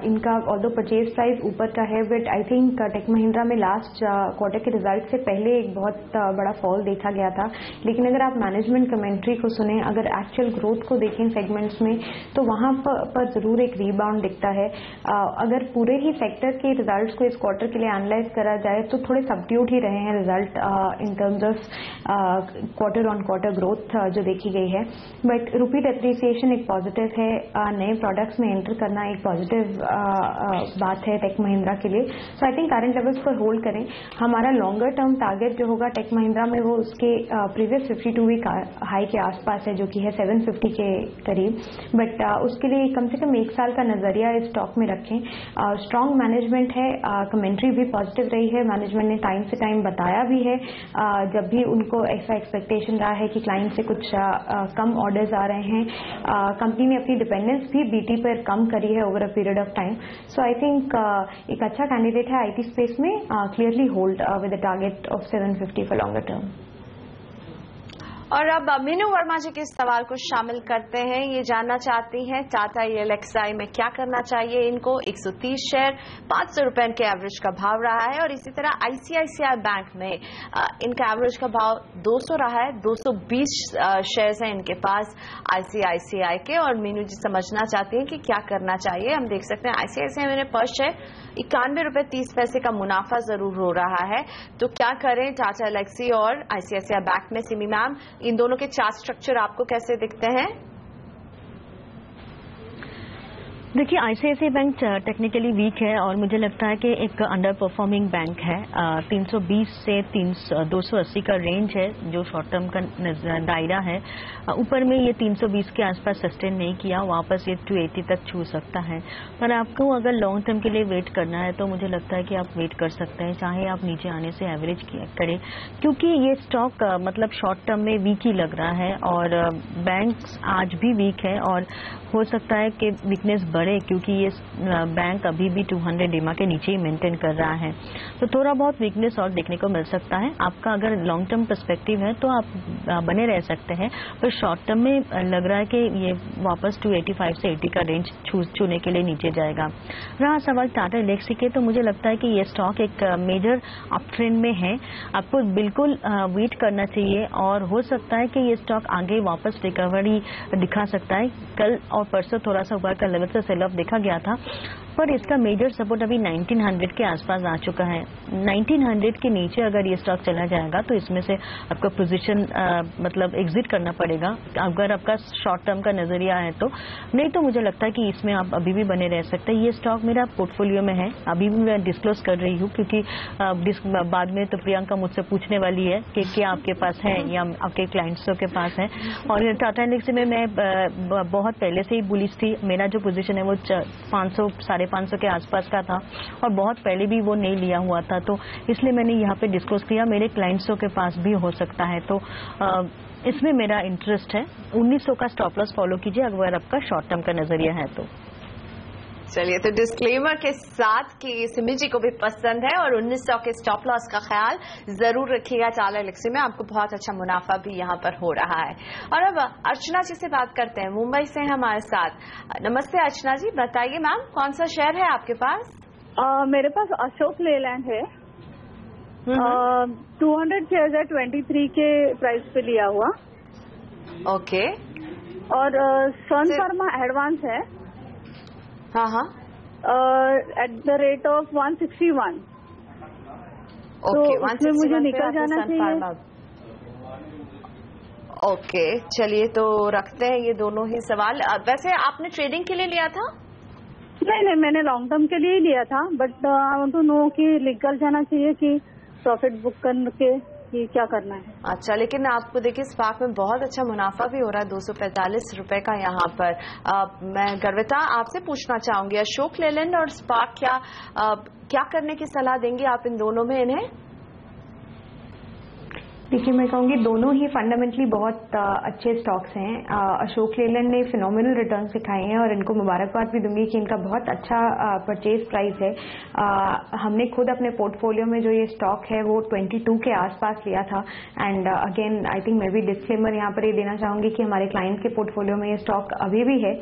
इनका ऑल्दो परचेज प्राइस ऊपर का है, but I think Tech Mahindra में लास्ट क्वार्टर के रिजल्ट से पहले एक बहुत बड़ा फॉल देखा गया था। लेकिन अगर आप मैनेजमेंट कमेंट्री को सुने, अगर एक्चुअल ग्रोथ को देखें सेगमेंट्स में, तो वहां पर जरूर एक रीबाउंड दिखता है। अगर पूरे ही सेक्टर के रिजल्ट्स को इस क्वार्टर के लिए एनालाइज करा जाए तो थोड़े सबड्यूड ही रहे हैं result in terms of quarter on quarter growth जो देखी गई है। बट हेवी डेप्रिसिएशन एक पॉजिटिव है, नए प्रोडक्ट्स में एंटर करना एक पॉजिटिव बात है टेक महिंद्रा के लिए। सो आई थिंक करंट लेवल्स पर होल्ड करें। हमारा लॉन्गर टर्म टारगेट जो होगा टेक महिंद्रा में वो उसके प्रीवियस 52 वीक हाई के आसपास है, जो कि है 750 के करीब। बट उसके लिए कम से कम 1 साल का नजरिया इस स्टॉक में रखें। स्ट्रांग मैनेजमेंट है, कमेंट्री भी पॉजिटिव रही है, मैनेजमेंट ने टाइम से टाइम बताया भी है जब भी उनको ऐसा एक्सपेक्टेशन रहा है कि क्लाइंट से कुछ कम ऑर्डर्स आ रहे हैं। कंपनी ने अपनी डिपेंडेंस भी बीटी पर कम करी है over a period of time. So I think एक अच्छा कैंडिडेट है आईटी स्पेस में, clearly hold with the target of 750 for longer term. और अब मीनू वर्मा जी के सवाल को शामिल करते हैं। ये जानना चाहती हैं टाटा ELXI में क्या करना चाहिए इनको। 130 शेयर, 500 रुपए इनके एवरेज का भाव रहा है, और इसी तरह ICICI बैंक में इनका एवरेज का भाव 200 रहा है। 220 शेयर्स हैं इनके पास ICICI के, और मीनू जी समझना चाहती हैं कि क्या करना चाहिए। हम देख सकते हैं ICICI में पर शेयर 91 रुपए 30 पैसे का मुनाफा जरूर हो रहा है। तो क्या करें टाटा ELXI और ICICI बैंक में? सिमी मैम, इन दोनों के चार्ट स्ट्रक्चर आपको कैसे दिखते हैं? देखिए, ICICI बैंक टेक्निकली वीक है और मुझे लगता है कि एक अंडर परफॉर्मिंग बैंक है। 320 से 280 का रेंज है जो शॉर्ट टर्म का दायरा है। ऊपर में ये 320 के आसपास सस्टेन नहीं किया, वापस ये 280 तक छू सकता है। पर आपको अगर लॉन्ग टर्म के लिए वेट करना है तो मुझे लगता है कि आप वेट कर सकते हैं, चाहे आप नीचे आने से एवरेज करें, क्योंकि ये स्टॉक मतलब शॉर्ट टर्म में वीक ही लग रहा है और बैंक्स आज भी वीक है और हो सकता है कि वीकनेस बढ़े, क्योंकि ये बैंक अभी भी 200 डिमा के नीचे ही मेंटेन कर रहा है। तो थोड़ा बहुत वीकनेस और देखने को मिल सकता है। आपका अगर लॉन्ग टर्म पर्सपेक्टिव है तो आप बने रह सकते हैं, पर शॉर्ट टर्म में लग रहा है कि ये वापस 285 से 80 का रेंज छूने के लिए नीचे जाएगा। रहा सवाल टाटा ELXI के, तो मुझे लगता है कि ये स्टॉक एक मेजर अप ट्रेंड में है। आपको बिल्कुल वेट करना चाहिए और हो सकता है कि ये स्टॉक आगे वापस रिकवरी दिखा सकता है। कल और परसों थोड़ा सा ऊपर का लेवल से सेल ऑफ देखा गया था, पर इसका मेजर सपोर्ट अभी 1900 के आसपास आ चुका है। 1900 के नीचे अगर ये स्टॉक चला जाएगा तो इसमें से आपको पोजीशन मतलब एग्जिट करना पड़ेगा अगर आपका शॉर्ट टर्म का नजरिया है तो। नहीं तो मुझे लगता है कि इसमें आप अभी भी बने रह सकते हैं। ये स्टॉक मेरा पोर्टफोलियो में है, अभी भी मैं डिस्क्लोज कर रही हूँ, क्योंकि बाद में तो प्रियंका मुझसे पूछने वाली है कि क्या आपके पास है या आपके क्लाइंट्सों के पास है। और टाटा ELXI में मैं बहुत पहले से ही बुलिश थी। मेरा जो पोजीशन है वो 500 550 के आसपास का था और बहुत पहले भी वो नहीं लिया हुआ था, तो इसलिए मैंने यहाँ पे डिस्क्लोज किया। मेरे क्लाइंट्सों के पास भी हो सकता है, तो इसमें मेरा इंटरेस्ट है। 1900 का स्टॉप लॉस फॉलो कीजिए अगर आपका शॉर्ट टर्म का नजरिया है तो। चलिए, तो डिस्क्लेमर के साथ कि सिमी जी को भी पसंद है और 1900 के स्टॉप लॉस का ख्याल जरूर रखिएगा। टाटा ELXI में आपको बहुत अच्छा मुनाफा भी यहाँ पर हो रहा है। और अब अर्चना जी से बात करते हैं, मुंबई से हमारे साथ। नमस्ते अर्चना जी, बताइए मैम कौन सा शेयर है आपके पास? मेरे पास अशोक लेलैंड है। 200 शेयर है, 23 के प्राइस पे लिया हुआ। ओके। और सन फार्मा एडवांस है। हाँ। At the rate of 161। Okay, तो उसमें मुझे निकल जाना चाहिए। ओके, चलिए तो रखते हैं ये दोनों ही सवाल। वैसे आपने ट्रेडिंग के लिए लिया था? नहीं, मैंने लॉन्ग टर्म के लिए ही लिया था, but I want to know कि निकल जाना चाहिए कि प्रॉफिट बुक करके कि क्या करना है। अच्छा, लेकिन आपको देखिए स्पार्क में बहुत अच्छा मुनाफा भी हो रहा है, 245 रुपए का यहाँ पर। मैं गर्विता आपसे पूछना चाहूंगी, अशोक लेलैंड और स्पार्क क्या करने की सलाह देंगी आप इन दोनों में इन्हें? देखिए, मैं कहूँगी दोनों ही फंडामेंटली बहुत अच्छे स्टॉक्स हैं। अशोक लेलैंड ने फिनोमिनल रिटर्न दिखाए हैं और इनको मुबारकबाद भी दूंगी कि इनका बहुत अच्छा परचेज प्राइस है। हमने खुद अपने पोर्टफोलियो में जो ये स्टॉक है वो 22 के आसपास लिया था। एंड अगेन आई थिंक मैं भी डिस्क्लेमर यहाँ पर ये देना चाहूंगी कि हमारे क्लाइंट के पोर्टफोलियो में ये स्टॉक अभी भी है।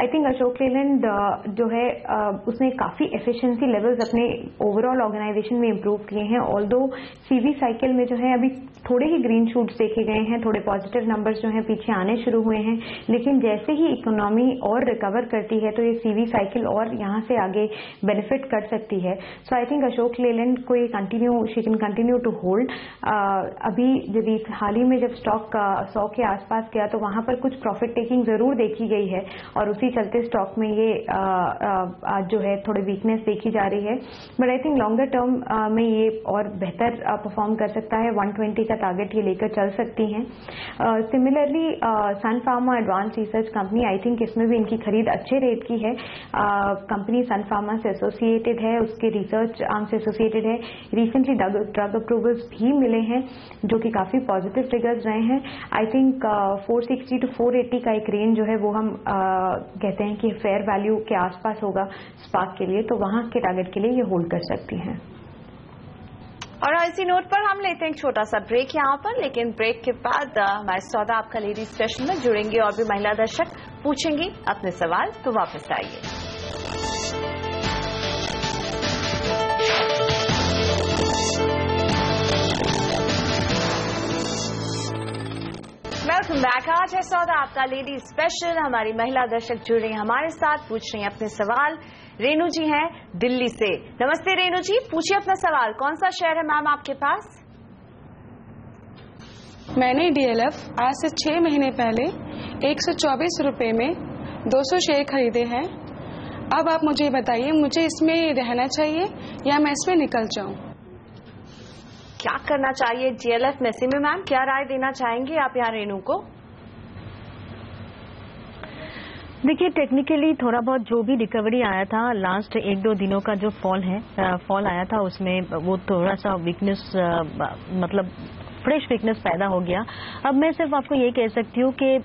आई थिंक अशोक लेलैंड जो है उसने काफ़ी एफिशिएंसी लेवल्स अपने ओवरऑल ऑर्गेनाइजेशन में इम्प्रूव किए हैं। ऑल्दो CV साइकिल में जो है हैं अभी थोड़े ही ग्रीन शूट्स देखे गए हैं, थोड़े पॉजिटिव नंबर्स जो हैं पीछे आने शुरू हुए हैं, लेकिन जैसे ही इकोनॉमी और रिकवर करती है तो ये सीवी साइकिल और यहाँ से आगे बेनिफिट कर सकती है। So I think Ashok Leyland को ये she can continue to hold. अभी जब हाल ही में जब स्टॉक 100 के आसपास गया तो वहां पर कुछ प्रॉफिट टेकिंग जरूर देखी गई है और उसी चलते स्टॉक में ये आज जो है थोड़ी वीकनेस देखी जा रही है। But I think longer term में ये और बेहतर परफॉर्म कर सकता है, 120 का टारगेट ये लेकर चल सकती हैं। Similarly Sun Pharma advance research company, I think इसमें भी इनकी खरीद अच्छे रेट की है। कंपनी सन फार्मा से एसोसिएटेड है, उसके रिसर्च आर्म से एसोसिएटेड है। रिसेंटली ड्रग अप्रूवल्स भी मिले हैं जो कि काफी पॉजिटिव फिगर्स रहे हैं। आई थिंक 460 to 480 का एक रेंज जो है वो हम कहते हैं कि फेयर वैल्यू के आसपास होगा स्पार्क के लिए, तो वहां के टारगेट के लिए ये होल्ड कर सकती हैं। और इसी नोट पर हम लेते हैं एक छोटा सा ब्रेक यहाँ पर, लेकिन ब्रेक के बाद हमारे सौदा आपका लेडी स्पेशल में जुड़ेंगे और भी महिला दर्शक पूछेंगी अपने सवाल, तो वापस आइए। Welcome back. आज है सौदा आपका लेडी स्पेशल। हमारी महिला दर्शक जुड़ रही हैं हमारे साथ, पूछ रही हैं अपने सवाल। रेनू जी हैं दिल्ली से। नमस्ते रेनू जी, पूछिए अपना सवाल। कौन सा शेयर है मैम आपके पास? मैंने DLF आज से 6 महीने पहले 124 रुपए में 200 शेयर खरीदे हैं। अब आप मुझे बताइए, मुझे इसमें रहना चाहिए या मैं इसमें निकल जाऊं? क्या करना चाहिए DLF में से में मैम, क्या राय देना चाहेंगे आप यहाँ रेनू को? देखिए, टेक्निकली थोड़ा बहुत जो भी रिकवरी आया था लास्ट 1-2 दिनों का जो फॉल आया था उसमें वो थोड़ा सा वीकनेस मतलब फ्रेश वीकनेस पैदा हो गया। अब मैं सिर्फ आपको ये कह सकती हूँ कि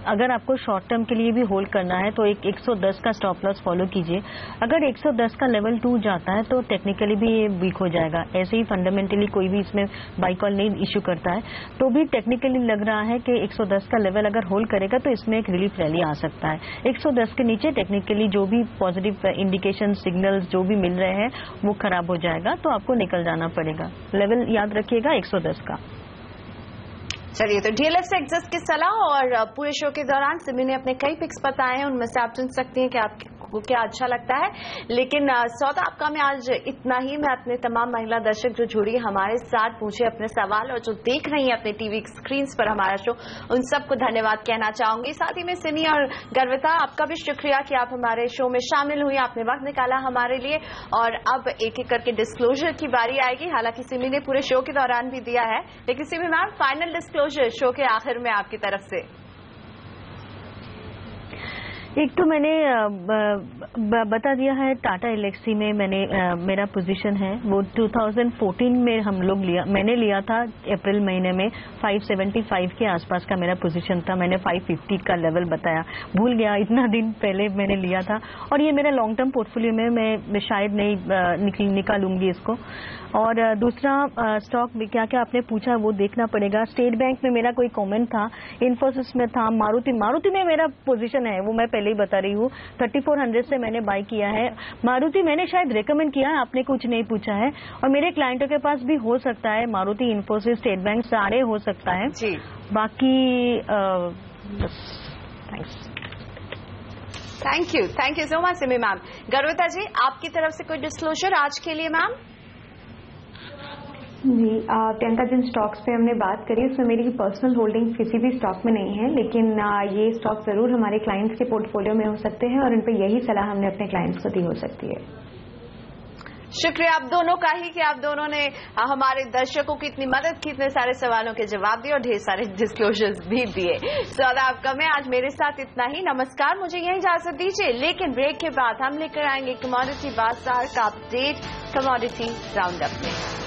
अगर आपको शॉर्ट टर्म के लिए भी होल्ड करना है तो एक 110 का स्टॉप लॉस फॉलो कीजिए। अगर 110 का लेवल 2 जाता है तो टेक्निकली भी ये वीक हो जाएगा। ऐसे ही फंडामेंटली कोई भी इसमें बाई कॉल नहीं इश्यू करता है, तो भी टेक्निकली लग रहा है कि 110 का लेवल अगर होल्ड करेगा तो इसमें एक रिलीफ रैली आ सकता है। 110 के नीचे टेक्निकली जो भी पॉजिटिव इंडिकेशन सिग्नल्स जो भी मिल रहे हैं वो खराब हो जाएगा, तो आपको निकल जाना पड़ेगा। लेवल याद रखिएगा 110 का। चलिए, तो DLF से एग्जिस्ट की सलाह और पूरे शो के दौरान सिमी ने अपने कई पिक्स बताए हैं, उनमें से आप चुन सकती हैं कि आपको क्या अच्छा लगता है। लेकिन सौदा आपका में आज इतना ही। मैं अपने तमाम महिला दर्शक जो जुड़ी हमारे साथ पूछे अपने सवाल और जो देख रही हैं अपने टीवी स्क्रीन पर हमारा शो, उन सबको धन्यवाद कहना चाहूंगी। साथ ही में सिमी और गर्विता, आपका भी शुक्रिया कि आप हमारे शो में शामिल हुई, आपने वक्त निकाला हमारे लिए। और अब एक एक करके डिस्क्लोजर की बारी आएगी। हालांकि सिमी ने पूरे शो के दौरान भी दिया है, लेकिन Simi ma'am final disclosure show के आखिर में आपकी तरफ से। एक तो मैंने बता दिया है टाटा एलेक्सी में मेरा पोजीशन है वो 2014 में मैंने लिया था अप्रैल महीने में 575 के आसपास का मेरा पोजीशन था। मैंने 550 का लेवल बताया, भूल गया, इतना दिन पहले मैंने लिया था। और ये मेरा लॉन्ग टर्म पोर्टफोलियो में मैं शायद नहीं निकालूंगी इसको। और दूसरा स्टॉक में क्या क्या आपने पूछा वो देखना पड़ेगा। स्टेट बैंक में मेरा कोई कमेंट था, इन्फोसिस में था, मारुति में मेरा पोजीशन है, वो मैं पहले ही बता रही हूँ। 3400 से मैंने बाय किया है। मारुति मैंने शायद रेकमेंड किया है, आपने कुछ नहीं पूछा है। और मेरे क्लाइंटों के पास भी हो सकता है, मारुति, इन्फोसिस, स्टेट बैंक सारे हो सकता है जी। बाकी thank you so much Simi ma'am. Garvita ji, आपकी तरफ से कोई डिस्क्लोजर आज के लिए मैम? जी, प्रियंका, जिन स्टॉक्स पे हमने बात करी उसमें मेरी पर्सनल होल्डिंग किसी भी स्टॉक में नहीं है, लेकिन ये स्टॉक जरूर हमारे क्लाइंट्स के पोर्टफोलियो में हो सकते हैं और इन पे यही सलाह हमने अपने क्लाइंट्स को दी हो सकती है। शुक्रिया आप दोनों का ही कि आप दोनों ने हमारे दर्शकों की इतनी मदद की, इतने सारे सवालों के जवाब दिए और ढेर सारे डिस्क्लोजर्स भी दिए। सौदा आपका में आज मेरे साथ इतना ही। नमस्कार, मुझे यही इजाजत दीजिए, लेकिन ब्रेक के बाद हम लेकर आएंगे कमोडिटी बाजार का अपडेट कमोडिटी राउंड अप में।